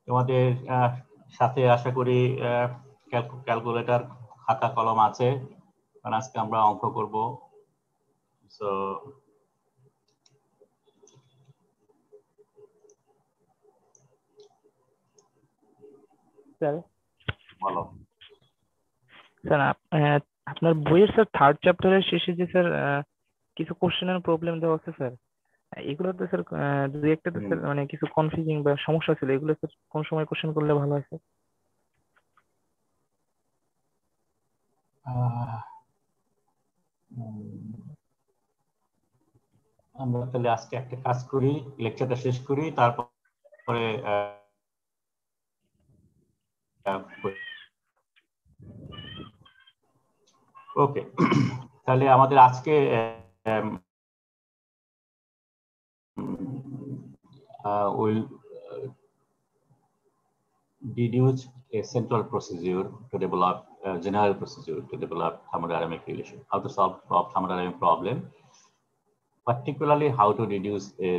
তোমাদের সাথে আশা করি ক্যালকুলেটর খাতা কলম আছে, কারণ আজকে আমরা অঙ্ক করব। সো স্যার বলো। স্যার আপনার বইয়ের স্যার থার্ড চ্যাপ্টারের শেষে যে স্যার কিছু কোশ্চেনের প্রবলেম দেওয়া আছে স্যার, এগুলো তো স্যার দুই একটা তো স্যার মানে কিছু কনফিউজিং বা সমস্যা ছিল, এগুলো স্যার কোন সময় কোশ্চেন করলে ভালো হয় স্যার? আমরা তাহলে আজকে একটা কাজ করি, লেকচারটা শেষ করি, তারপরে ওকে। তাহলে আমাদের আজকে will deduce a central procedure to develop a general procedure to develop thermodynamic relation, how to solve thermodynamic problem, particularly how to deduce a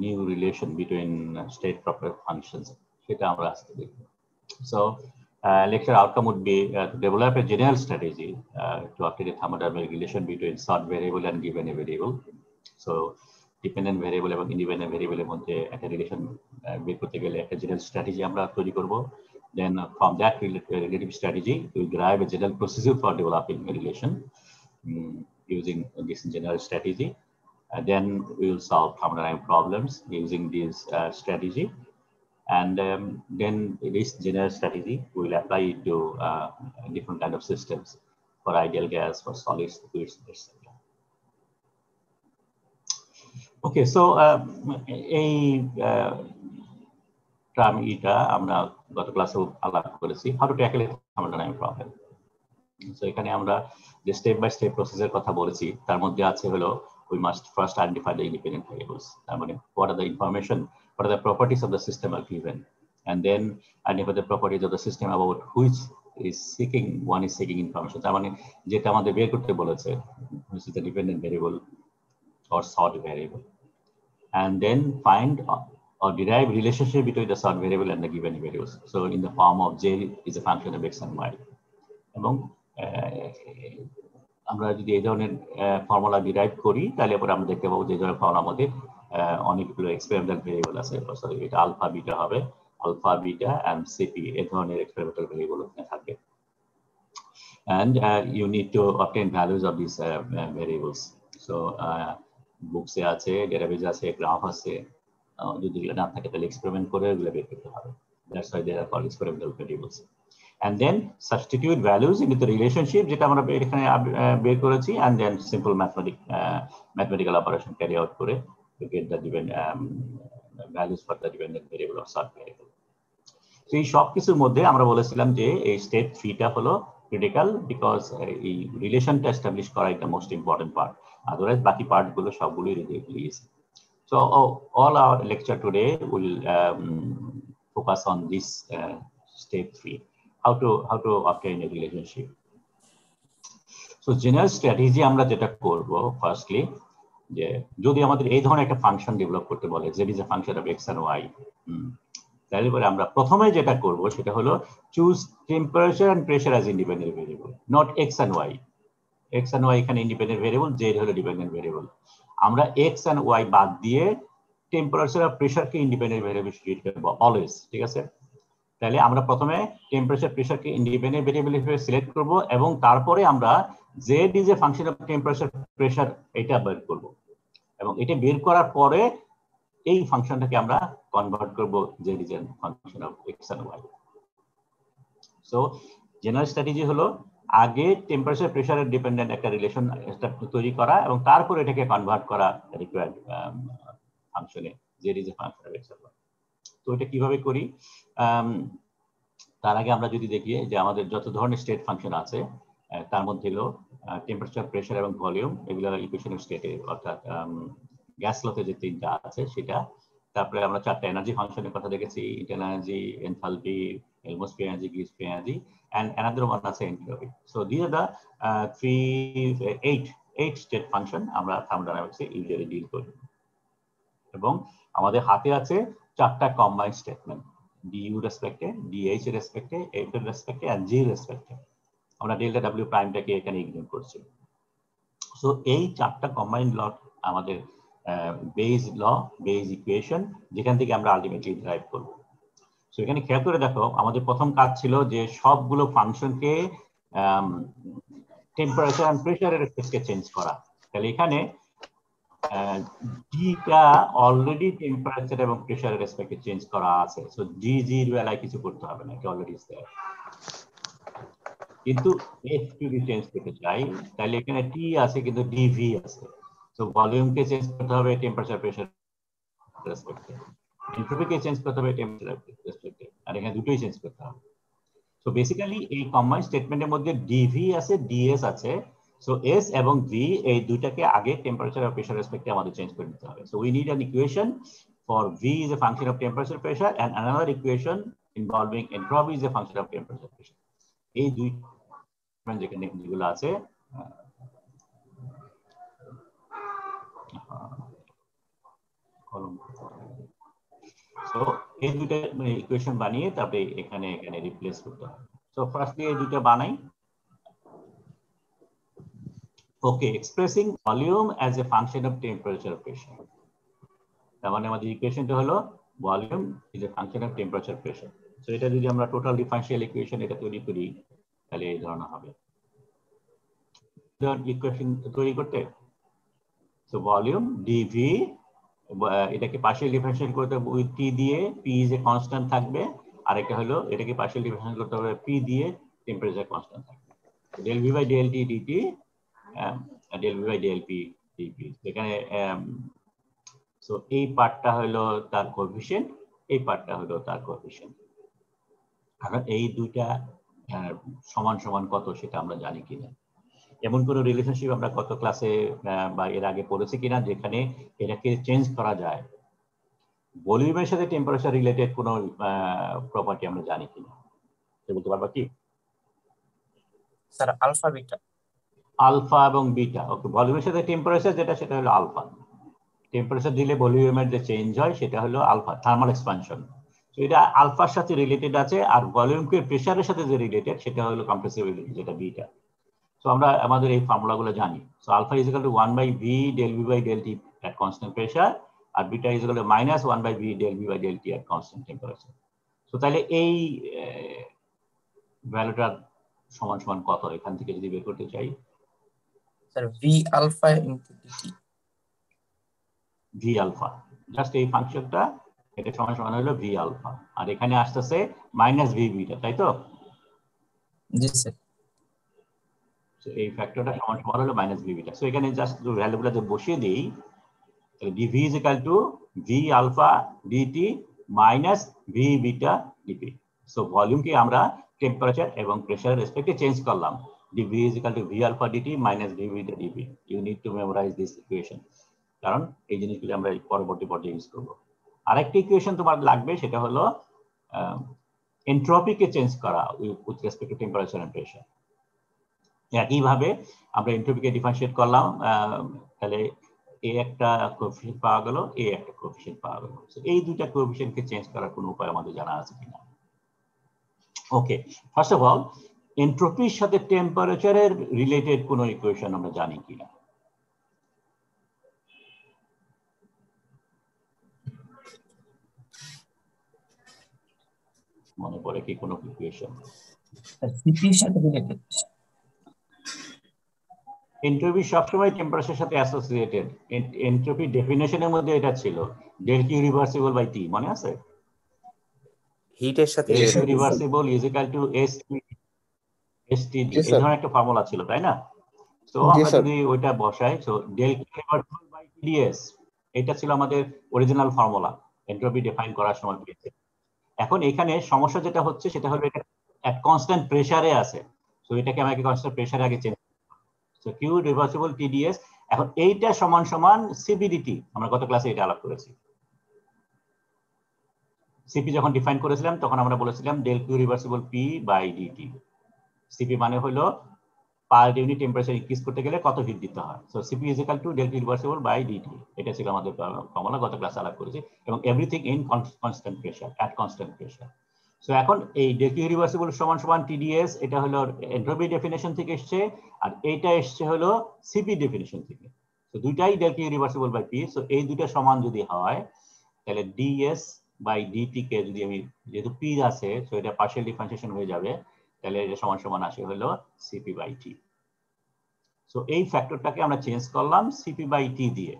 new relation between state proper functions. সেটা আমরা আজকে দেখব। So lecture outcome would be to develop a general strategy to obtain a thermodynamic relation between sort variable and given a variable. So dependent variable এবং independent variable এর মধ্যে একটা relation বের করতে গেলে একটা জেনারেল স্ট্র্যাটেজি আমরা তৈরি করব। Then from that relative strategy we will derive a general procedure for developing a relation using this general strategy. Then we will solve thermodynamic problems using this strategy. And then this general strategy we will apply it to different kind of systems, for ideal gas, for solids, liquids, etc. Okay, so এই টার্মটা আমরা গত ক্লাসে আলাপ করেছি, how to tackle a thermodynamic problem. So এখানে আমরা যে step by step প্রসেসের কথা বলেছি, তার মধ্যে আছে হলো we must first identify the independent variables. তার মানে what are the information, what are the properties of the system are given, and then identify the properties of the system about which one is seeking information. তার মানে যেটা আমাদের বের করতে বলেছে, which is the dependent variable or sort variable, and then find or derive relationship between the sort variable and the given variables. So in the form of J is a function of x and y. এবং আমরা যদি এই ধরনের formula derive করি, তাহলে পরে আমরা দেখতে পাবো যে এই ধরনের ফর্মুলার মধ্যে অনেকগুলো এক্সপেরিমেন্টাল ভেরিয়েবল আছে। সরি, এটা আলফা বিটা হবে, আলফা বিটা এন্ড সিপি, এই ধরনের এক্সপেরিমেন্টাল ভেরিয়েবল থাকে। And you need to obtain values of these variables. So books এ আছে, ডেটাবেজ আছে, গ্রাফ আছে, যদি এগুলো না থাকে তাহলে এক্সপেরিমেন্ট করে এগুলো বের করতে হবে। That's why they are called experimental variables. And then substitute values into the relationship যেটা আমরা এখানে বের করেছি, and then simple mathematical operation carry out করে to get the given values for the dependent variable or sort variable. So এই সব কিছুর মধ্যে আমরা বলেছিলাম যে এই স্টেপ 3টা হলো ক্রিটিক্যাল, বিকজ এই রিলেশনটা এস্টাবলিশ করা এটা মোস্ট ইম্পর্টেন্ট পার্ট, আদারওয়াইজ বাকি পার্টগুলো সবগুলোই relatively easy. So all our lecture today will focus on this step 3, how to obtain a relationship. So general strategy আমরা যেটা করব, ফার্স্টলি যে যদি আমাদের এই ধরনের একটা ফাংশন ডেভেলপ করতে বলে, z is a function of x and y, তাহলে পরে আমরা প্রথমে যেটা করব সেটা হলো choose temperature and pressure as independent variable, not x and y. x and y এখানে ইন্ডিপেন্ডেন্ট ভেরিয়েবল, z হলো ডিপেন্ডেন্ট ভেরিয়েবল। আমরা x and y বাদ দিয়ে টেম্পারেচার আর প্রেসারকে ইন্ডিপেন্ডেন্ট ভেরিয়েবল ট্রিট করব অলওয়েজ, ঠিক আছে? তাহলে আমরা প্রথমে টেম্পারেচার প্রেসারকে ইন্ডিপেন্ডেন্ট ভেরিয়েবল হিসেবে সিলেক্ট করব, এবং তারপরে আমরা z is a function of temperature pressure এটা বের করব, এবং এটা বের করার পরে এই ফাংশনটাকে আমরা কনভার্ট করব z is a function of x and y. So general strategy হলো আগে টেম্পারেচার প্রেসারের ডিপেন্ডেন্ট একটা রিলেশন তৈরি করা, এবং তারপর এটাকে কনভার্ট করা রিকোয়ার্ড ফাংশনে, z is a function of x and y. তো এটা কিভাবে করি, তার আগে আমরা যদি দেখি যে আমাদের যত ধরনের স্টেট ফাংশন আছে তার মধ্যে হলো টেম্পারেচার, প্রেসার এবং ভলিউম, এগুলো ইকুয়েশন অফ স্টেটে, অর্থাৎ গ্যাস লতে যে তিনটা আছে সেটা। তারপরে আমরা চারটা এনার্জি ফাংশনের কথা দেখেছি, internal energy, enthalpy, atmospheric energy, Gibbs energy, and another one আছে entropy. So these are the eight state function আমরা থার্মোডাইনামিক্সে ইউজুয়ালি ডিল করি, এবং আমাদের হাতে আছে চারটা combined statement. du রেসপেক্টে, dh রেসপেক্টে, f এর রেসপেক্টে আর g রেসপেক্টে। আমরা ডেল্টা w প্রাইমটাকে এখানে ইগনোর করছি। সো এই চারটা কম্বাইন্ড ল আমাদের বেস ল, বেস ইকুয়েশন, যেখান থেকে আমরা আলটিমেটলি ড্রাইভ করব। সো এখানে খেয়াল করে দেখো, আমাদের প্রথম কাজ ছিল যে সবগুলো ফাংশনকে টেম্পারেচার এন্ড প্রেসারের রেসপেক্টে চেঞ্জ করা। তাহলে এখানে ডিটা অলরেডি টেম্পারেচার এবং প্রেসারের রেসপেক্টে চেঞ্জ করা আছে। সো ডি জির বেলায় কিছু করতে হবে না, এটা অলরেডি ইজ দেয়ার। কিন্তু এফ যদি চেঞ্জ করতে চাই তাহলে এখানে টি আছে কিন্তু ডিভি আছে। সো ভলিউমকে চেঞ্জ করতে হবে টেম্পারেচার প্রেসার রেসপেক্টে, এন্ট্রপিকে চেঞ্জ করতে হবে টেম্পারেচার রেসপেক্টে, আর এখানে দুটোই চেঞ্জ করতে হবে। সো বেসিক্যালি এই কম্বাইন্ড স্টেটমেন্টের মধ্যে ডিভি আছে, ডিএস আছে। সো এস এবং ভি এই দুইটাকে আগে টেম্পারেচার আর প্রেসার রেসপেক্টে আমাদের চেঞ্জ করে দিতে হবে। So we need an equation for v is a function of temperature pressure and another equation involving entropy is a function of temperature pressure. এই দুই যেখানে যেগুলো আছে কলম, সো এই দুইটা ইকুয়েশন বানিয়ে তারপরে এখানে রিপ্লেস করতে হবে। সো ফার্স্টলি এই দুইটা বানাই। Okay, expressing volume as a function of temperature pressure. তার মানে আমাদের ইকুয়েশনটা হলো volume is a function of temperature pressure. So এটা যদি আমরা টোটাল ডিফারেনশিয়াল ইকুয়েশন এটা তৈরি করি তাহলে এই ধরনের হবে। ইকুয়েশন তৈরি করতে সো ভলিউম ডিভি, এটাকে পার্শিয়াল ডিফারেনশিয়েট করতে হবে উইথ টি দিয়ে, পি ইজ এ কনস্ট্যান্ট থাকবে। আর একটা হলো এটাকে পার্শিয়াল ডিফারেনশিয়েট করতে হবে পি দিয়ে, টেম্পারেচার কনস্ট্যান্ট থাকবে। Del V by del t dt, del V by del p dp. এখানে সো এই পার্টটা হলো তার কোএফিশিয়েন্ট, এই পার্টটা হলো তার কোএফিশিয়েন্ট। কারণ এই দুইটা সমান সমান কত সেটা আমরা জানি কিনা। এমন কোন রিলেশনশিপ আমরা কত ক্লাসে বা এর আগে পড়েছি কিনা যেখানে এটাকে চেঞ্জ করা যায়? ভলিউমের সাথে টেম্পারেচার রিলেটেড কোন প্রপার্টি আমরা জানি কিনা বলতে পারবা কি? Sir alpha beta. আলফা এবং বিটা। ওকে, ভলিউমের সাথে টেম্পারেচার যেটা সেটা হলো আলফা। টেম্পারেচার দিলে ভলিউমের যে চেঞ্জ হয় সেটা হলো আলফা, থার্মাল এক্সপানশন। তো এটা আলফার সাথে রিলেটেড আছে। আর ভলিউমকে প্রেসারের সাথে যে রিলেটেড সেটা হলো কম্প্রেসিবিলিটি, যেটা বিটা। তো আমরা আমাদের এই ফর্মুলাগুলো জানি। So alpha is equal to 1/v del v by del t at constant pressure, আর beta is equal to -1/v del v by del t at constant temperature. So তাহলে এই ভ্যালুটা সমান সমান কত এখান থেকে যদি বের করতে চাই? Sir v alpha into dt। v alpha, just এই ফাংশনটা এটা সমান সমান হলো v আলফা, আর এখানে আসতেছে -v বিটা, তাই তো? জি স্যার। সো এই ফ্যাক্টরটা সমান সমান হলো -v বিটা। সো এখানে জাস্ট ভ্যালুগুলো যে বসিয়ে দেই, তাহলে dv is equal to v alpha dt minus v beta dp. So ভলিউমকে আমরা টেম্পারেচার এবং প্রেসারের রেসপেক্টে চেঞ্জ করলাম। dv is equal to v alpha dt minus v beta dp. You need to memorize this equation, কারণ এই জিনিসগুলো আমরা পরবর্তী পর্যায়ে ইউজ করব। আরেকটা ইকুয়েশন তোমার লাগবে, সেটা হলো এন্ট্রপিকে চেঞ্জ করা with respect to temperature and pressure. একইভাবে আমরা এন্ট্রপিকে ডিফারেন্সিয়েট করলাম, তাহলে এ একটা কোএফিশিয়েন্ট পাওয়া গেল, এ একটা কোএফিশিয়েন্ট পাওয়া গেল। এই দুইটা কোএফিশিয়েন্টকে চেঞ্জ করার কোনো উপায় আমাদের জানা আছে কিনা? ওকে, ফার্স্ট অফ অল এন্ট্রপির সাথে টেম্পারেচারের রিলেটেড কোনো ইকুয়েশন আমরা জানি কিনা? মনে পড়ে কি কোনো ইকুয়েশন? সিপির সাথে রিলেটেড। এন্ট্রপি সবসময় টেম্পারেচারের সাথে অ্যাসোসিয়েটেড। এন্ট্রপি ডেফিনেশনের মধ্যে এটা ছিল del q reversible by t, মনে আছে? হিটের সাথে del q reversible is equal to std, এই ধরনের একটা ফর্মুলা ছিল, তাই না? তো আমরা যদি ওইটা বসাই, so del q reversible by tds, এটা ছিল আমাদের অরিজিনাল ফর্মুলা এন্ট্রপি ডিফাইন করার সময় পেয়েছে। এখন এখানে সমস্যা যেটা হচ্ছে সেটা হলো এটা এট কনস্ট্যান্ট প্রেসারে আছে। সো এটাকে আমাকে কনস্ট্যান্ট প্রেসারে আগে change. So q reversible tds, এখন এইটা সমান সমান সিপিডিটি। আমরা গত ক্লাসে এটা আলাপ করেছি। সিপি যখন ডিফাইন করেছিলাম তখন আমরা বলেছিলাম del q reversible p by dt. Cp মানে হলো পার ইউনিট টেম্পারেচার ইনক্রিজ করতে গেলে কত হিট দিতে হয়। So cp is equal to delta reversible by dt, এটা ছিল আমাদের ফর্মুলা, গত ক্লাসে আলাপ করেছি, এবং everything in constant pressure, at constant pressure. So এখন এই ডেল্টা রিভার্সিবল সমান সমান টিডিএস, এটা হলো এন্ট্রপি ডেফিনেশন থেকে এসছে, আর এইটা এসছে হলো সিপি ডেফিনেশন থেকে। তো দুইটাই delta reversible by p. So এই দুইটা সমান যদি হয় তাহলে ডিএস বাই ডিটি কে যদি আমি, যেহেতু পি আছে সো এটা পার্শিয়াল ডিফারেন্সিয়েশন হয়ে যাবে, তাহলে এটা সমান সমান আসে হলো সিপি বাই টি। সো এই ফ্যাক্টরটাকে আমরা চেঞ্জ করলাম সিপি বাই টি দিয়ে।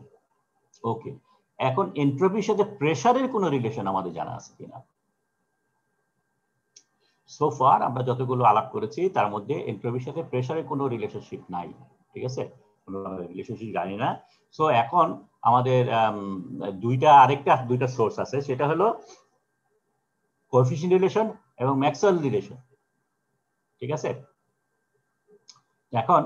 ওকে, এখন এন্ট্রপির সাথে প্রেসারের কোনো রিলেশন আমাদের জানা আছে কিনা? সো ফার আমরা যতগুলো আলাপ করেছি তার মধ্যে এন্ট্রপির সাথে প্রেসারের কোনো রিলেশনশিপ নাই, ঠিক আছে, কোনো রিলেশনশিপ জানি না। সো এখন আমাদের দুইটা সোর্স আছে, সেটা হলো কোএফিশিয়েন্ট রিলেশন এবং ম্যাক্সওয়েল রিলেশন, ঠিক আছে। এখন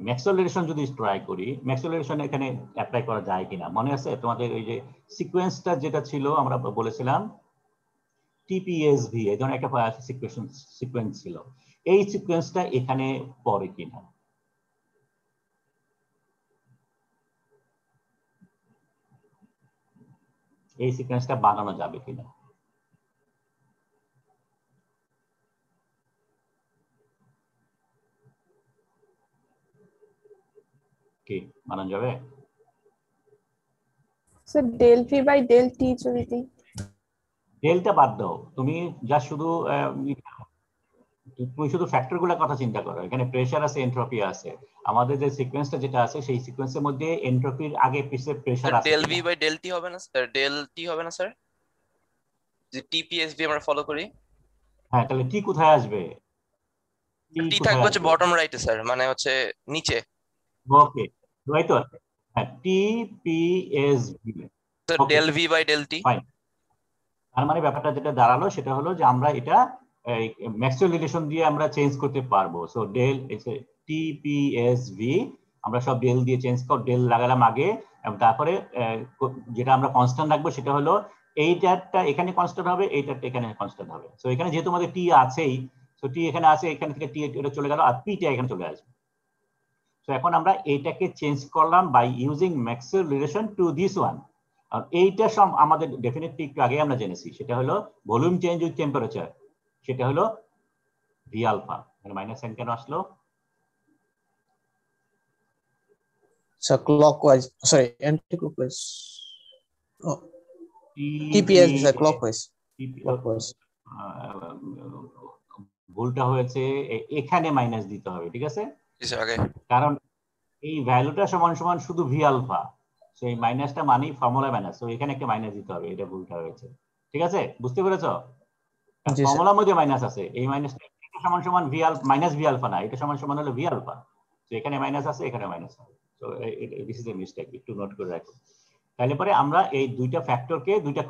ম্যাক্সওয়েল রিলেশন যদি ট্রাই করি, ম্যাক্সওয়েল রিলেশন এখানে অ্যাপ্লাই করা যায় কিনা মনে আছে তোমাদের? ওই যে সিকোয়েন্সটা যেটা ছিল আমরা বলেছিলাম টিপিএসভি, এই ধরনের একটা সিকোয়েন্স ছিল, এই সিকোয়েন্সটা এখানে পড়ে কিনা? এই সিকোয়েন্সটা বানানো যাবে কিনা? কি বানানো যাবে? Sir del V by del t যদি দিই। ডেলটা বাদ দাও, তুমি যা শুধু তুমি শুধু ফ্যাক্টরগুলোর কথা চিন্তা করো। এখানে প্রেসার আছে, এন্ট্রপি আছে, আমাদের যে সিকোয়েন্সটা যেটা আছে সেই সিকোয়েন্সের মধ্যে এন্ট্রপির আগে পিছে প্রেসার আছে। Del V by del t হবে না স্যার? ডেল টি হবে না স্যার, যে টিপিএসভি আমরা ফলো করি? হ্যাঁ, তাহলে টি কোথায় আসবে? টি থাকবে হচ্ছে বটম রাইটে স্যার, মানে হচ্ছে নিচে। ওকে, রাইট তো, হ্যাঁ, TPSV sir del V by del T. Fine. তার মানে ব্যাপারটা যেটা দাঁড়ালো সেটা হলো যে আমরা এটা ম্যাক্সওয়েল রিলেশন দিয়ে আমরা চেঞ্জ করতে পারবো। সো ডেল টিপিএসভি আমরা সব ডেল দিয়ে চেঞ্জ কর, ডেল লাগালাম আগে, এবং তারপরে যেটা আমরা কনস্ট্যান্ট রাখবো সেটা হলো এইটারটা এখানে কনস্ট্যান্ট হবে, এইটারটা এখানে কনস্ট্যান্ট হবে। সো এখানে যেহেতু আমাদের টি আছেই, সো টি এখানে আছে, এখান থেকে টি এটা চলে গেল, আর পিটা এখানে চলে আসবে। সো এখন আমরা এইটাকে চেঞ্জ করলাম by using Maxwell relation to this one. আর এইটা সব আমাদের ডেফিনেটলি একটু আগে আমরা জেনেছি, সেটা হলো ভলিউম চেঞ্জ উইথ টেম্পারেচার, সেটা হলো ভি আলফা। মানে মাইনাস সাইন কেন আসলো? Sir clockwise, sorry anti clockwise, TPS sir clockwise. ভুলটা হয়েছে, এখানে মাইনাস দিতে হবে, ঠিক আছে, আগে, কারণ এই ভ্যালুটা সমান সমান শুধু ভি আলফা, সেই মাইনাসটা মানেই ফর্মুলা মাইনাস, তো এখানে একটা মাইনাস দিতে হবে, এটা ভুলটা হয়েছে, ঠিক আছে, বুঝতে পেরেছো? ফর্মুলার মধ্যে মাইনাস আছে, এই মাইনাসটা সমান সমান v alpha minus V alpha না, এটা সমান সমান হলো ভি আলফা। তো এখানে মাইনাস আছে, এখানে মাইনাস আছে, তো দিস ইজ এ মিস্টেক, একটু নোট করে রাখো। তাহলে পরে আমরা এই দুইটা ফ্যাক্টরকে, দুইটা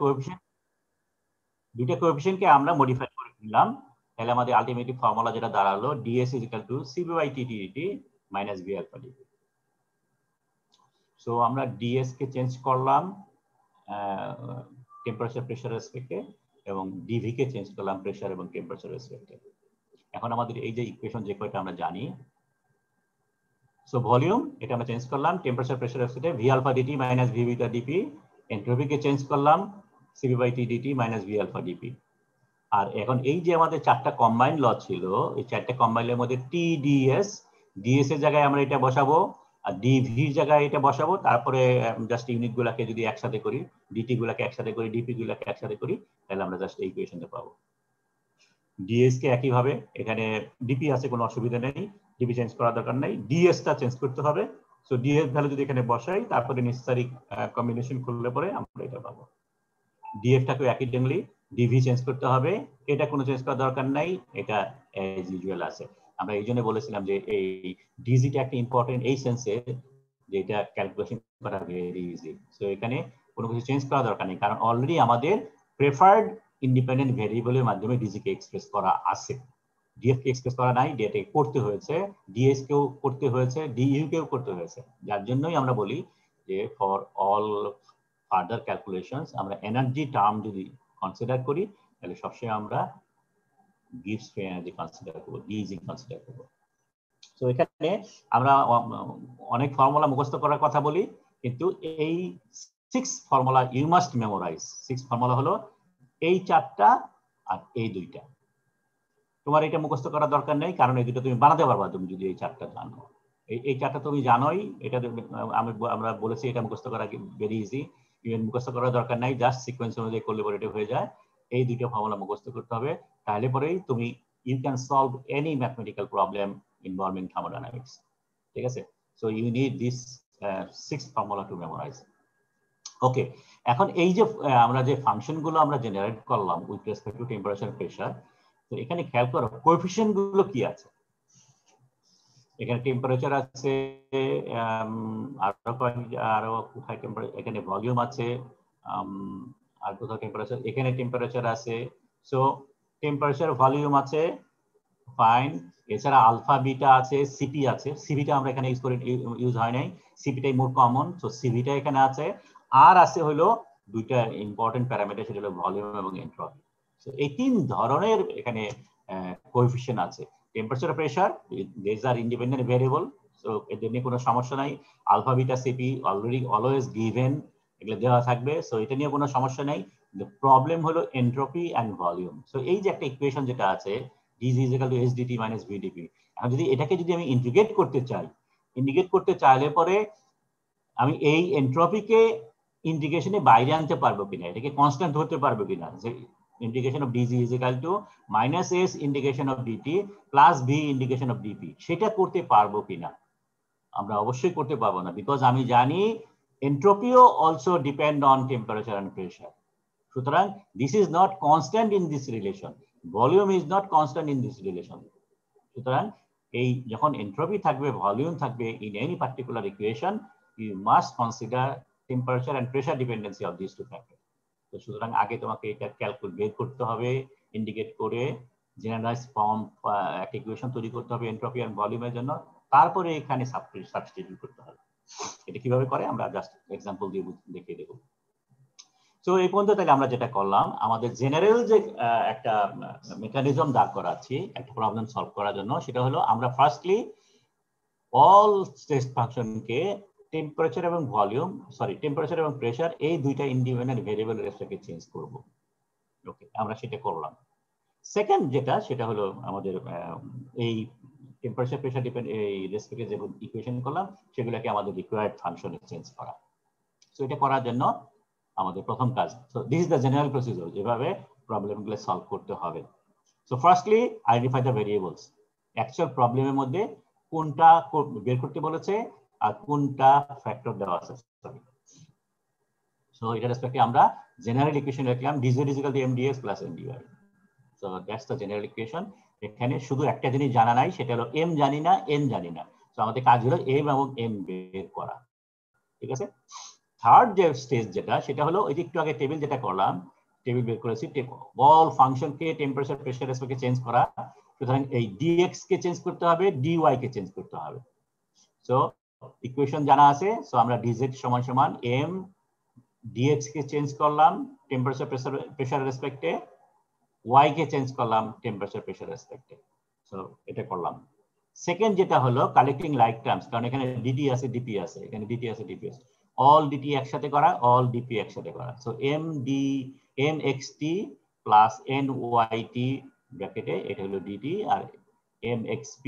কোএফিশিয়েন্টকে আমরা মডিফাই করে নিলাম। তাহলে আমাদের আলটিমেটলি ফর্মুলা যেটা দাঁড়ালো ds is equal to cp by t t minus V alpha dp. So আমরা ডিএস কে চেঞ্জ করলাম টেম্পারেচার প্রেসার রেসপেক্টে, এবং ডিভি কে চেঞ্জ করলাম প্রেসার এবং টেম্পারেচার রেসপেক্টে। এখন আমাদের এই যে ইকুয়েশন যে কয়টা আমরা জানি, সো ভলিউম এটা আমরা চেঞ্জ করলাম টেম্পারেচার প্রেসার রেসপেক্টে V alpha DT minus V beta dP, entropy কে চেঞ্জ করলাম Cp by T DT minus V alpha dP. আর এখন এই যে আমাদের চারটা কম্বাইন্ড ল ছিল, এই চারটা কম্বাইন্ডের মধ্যে টিডিএস, ডিএস এর জায়গায় আমরা এটা বসাবো, আর ডিভির জায়গায় এটা বসাবো, তারপরে জাস্ট ইউনিট গুলাকে যদি একসাথে করি, ডিটি গুলাকে একসাথে করি, ডিপি গুলাকে একসাথে করি, তাহলে আমরা জাস্ট এই ইকুয়েশনটা পাবো। ডিএস কে একইভাবে, এখানে ডিপি আছে, কোনো অসুবিধা নেই, ডিপি চেঞ্জ করার দরকার নেই, ডিএস টা চেঞ্জ করতে হবে। সো ডিএস ভ্যালু যদি এখানে বসাই, তারপরে নেসেসারি কম্বিনেশন করলে পরে আমরা এটা পাবো। ডিএফ টাকে একইভাবে ডিভি চেঞ্জ করতে হবে, এটা কোনো চেঞ্জ করার দরকার নাই, এটা অ্যাজ ইউজুয়াল আছে। আমরা এই জন্য বলেছিলাম যে এই ডিজিটা একটা ইম্পর্টেন্ট এই সেন্সে যে এটা ক্যালকুলেশন করা ভেরি ইজি। সো এখানে কোনো কিছু চেঞ্জ করা দরকার নেই, কারণ অলরেডি আমাদের প্রেফার্ড ইন্ডিপেন্ডেন্ট ভেরিয়েবলের মাধ্যমে ডিজি কে এক্সপ্রেস করা আছে। ডিএফ কে এক্সপ্রেস করা নাই, ডিএ করতে হয়েছে, ডিএস কেও করতে হয়েছে, ডিইউ কেও করতে হয়েছে। যার জন্যই আমরা বলি যে ফর অল ফার্দার ক্যালকুলেশনস আমরা এনার্জি টার্ম যদি কনসিডার করি, তাহলে সবসময় আমরা গিভস ফ্রি এনার্জি কনসিডার করব, ডিজি কনসিডার করব। সো এখানে আমরা অনেক ফর্মুলা মুখস্থ করার কথা বলি, কিন্তু এই 6 formula you must memorise. 6 formula হলো এই 4টা আর এই 2টা। তোমার এটা মুখস্থ করার দরকার নেই, কারণ এই দুটো তুমি বানাতে পারবা তুমি যদি এই 4টা জানো। এই 4টা তুমি জানোই, এটা আমরা বলেছি এটা মুখস্থ করা ভেরি ইজি, ইভেন মুখস্থ করার দরকার নাই, জাস্ট সিকোয়েন্স অনুযায়ী করলে পরে এটা হয়ে যায়। এই 2টা ফর্মুলা মুখস্থ করতে হবে, তাহলে পরেই তুমি you can solve any mathematical problem involving thermodynamics. ঠিক আছে? So you need this 6 formula to memorise. Okay, এখন এই যে আমরা যে ফাংশনগুলো আমরা জেনারেট করলাম with respect to temperature pressure, তো এখানে খেয়াল করো কোএফিসিয়েন্ট গুলো কি আছে। এখানে টেম্পারেচার আছে, আরো কোথায় টেম্পারেচার, এখানে ভলিউম আছে, আর কোথাও টেম্পারেচার, এখানে টেম্পারেচার আছে। সো টেম্পারেচার ভলিউম আছে, ফাইন। এছাড়া আলফা বিটা আছে, সিপি আছে। সিভিটা আমরা এখানে ইউজ হয় নাই, সিপিটাই মোর কমন, সো সিভিটা এখানে আছে। আর আছে হলো 2টা ইম্পর্টেন্ট প্যারামিটার, সেটা হলো ভলিউম এবং এন্ট্রপি। সো এই 3 ধরনের এখানে কোএফিসিয়েন্ট আছে। Temperature pressure, these are independent variable, so এদের নিয়ে কোনো সমস্যা নাই। Alpha beta cp always given, এগুলো দেওয়া থাকবে, সো এটা নিয়ে কোনো সমস্যা নাই। দ্য প্রবলেম হলো এন্ট্রপি এন্ড ভলিউম। সো এই যে একটা ইকুয়েশন যেটা আছে dg is equal to sdt minus vdp, এখন যদি এটাকে যদি আমি ইন্টিগ্রেট করতে চাইলে পরে আমি এই এন্ট্রপিকে ইন্টিগ্রেশনে বাইরে আনতে পারবো কিনা, এটাকে কনস্ট্যান্ট ধরতে পারবো কিনা, যে integration of dg is equal to minus s integration of dt plus v integration of dp, সেটা করতে পারবো কিনা? আমরা অবশ্যই করতে পারবো না, বিকজ আমি জানি এন্ট্রপিও also depend on temperature and pressure. সুতরাং this is not constant in this relation, volume is not constant in this relation. সুতরাং এই যখন এন্ট্রপি থাকবে, ভলিউম থাকবে, in any particular equation you must consider temperature and pressure dependency of this two factor. তো সুতরাং আগে তোমাকে এটা ক্যালকুলেট বের করতে হবে, ইন্ডিকেট করে জেনারেলাইজ ফর্ম একটা ইকুয়েশন তৈরি করতে হবে এন্ট্রপি এন্ড ভলিউমের জন্য, তারপরে এখানে সাবস্টিটিউট করতে হবে। এটা কিভাবে করে আমরা জাস্ট এক্সাম্পল দিয়ে দেখিয়ে দেবো। তো এই পর্যন্ত তাহলে আমরা যেটা করলাম, আমাদের জেনারেল যে একটা মেকানিজম দাঁড় করাচ্ছি একটা প্রবলেম সলভ করার জন্য, সেটা হলো আমরা ফার্স্টলি অল স্ট্রেস ফাংশনকে টেম্পারেচার এবং ভলিউম, টেম্পারেচার এবং প্রেসার, এই 2টা ইন্ডিপেন্ডেন্ট ভেরিয়েবলের রেসপেক্টে চেঞ্জ করব। ওকে, আমরা সেটা করলাম। সেকেন্ড যেটা, সেটা হলো আমাদের এই টেম্পারেচার প্রেসার এই রেসপেক্টে যে ইকুয়েশন করলাম সেগুলোকে আমাদের রিকোয়ার্ড ফাংশনে চেঞ্জ করা। সো এটা করার জন্য আমাদের প্রথম কাজ, so this is the general procedure যেভাবে প্রবলেমগুলো সলভ করতে হবে। So firstly identify the variables, actual প্রবলেমের মধ্যে কোনটা বের করতে বলেছে আর কোনটা ফ্যাক্টর দেওয়া আছে। সো এটা রেসপেক্টে আমরা জেনারেল ইকুয়েশন লিখলাম dz is equal to mdx plus mdy. So that's the general equation. এখানে শুধু একটা জিনিস জানা নাই, সেটা হলো m জানি না, n জানি না। সো আমাদের কাজ হলো m এবং n বের করা। ঠিক আছে? থার্ড যে স্টেজ যেটা, সেটা হলো ওই যে একটু আগে টেবিল যেটা করলাম, টেবিল বের করেছি, অল ফাংশনকে টেম্পারেচার প্রেসার রেসপেক্টে চেঞ্জ করা। সুতরাং এই dx কে চেঞ্জ করতে হবে, dy কে চেঞ্জ করতে হবে। সো ইকুয়েশন জানা আছে, সো আমরা dz সমান সমান m dx কে চেঞ্জ করলাম টেম্পারেচার প্রেসার রেসপেক্টে, y কে চেঞ্জ করলাম টেম্পারেচার প্রেসার রেসপেক্টে। সো এটা করলাম। সেকেন্ড যেটা হলো কালেক্টিং লাইক টার্মস, কারণ এখানে dt আছে dp আছে, এখানে dt আছে dp আছে, অল dt একসাথে করা, অল dp একসাথে করা। সো mxt প্লাস nyt ব্র্যাকেটে এটা হলো dt, আর mxp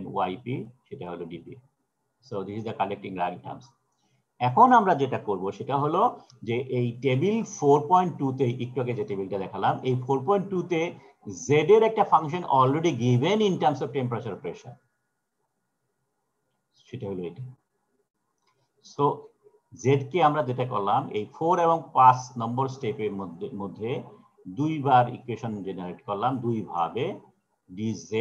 nyp সেটা হলো dp। So this is the collecting like terms. এখন আমরা যেটা করব সেটা হলো যে এই টেবিল 4.2 তে, একটু আগে যে টেবিলটা দেখালাম, এই 4.2 তে z এর একটা function already given in terms of temperature pressure, সেটা হলো এটা। সো z কে আমরা যেটা করলাম এই 4 এবং 5 নম্বর স্টেপের মধ্যে দুইবার ইকুয়েশন জেনারেট করলাম, দুই ভাবে dz।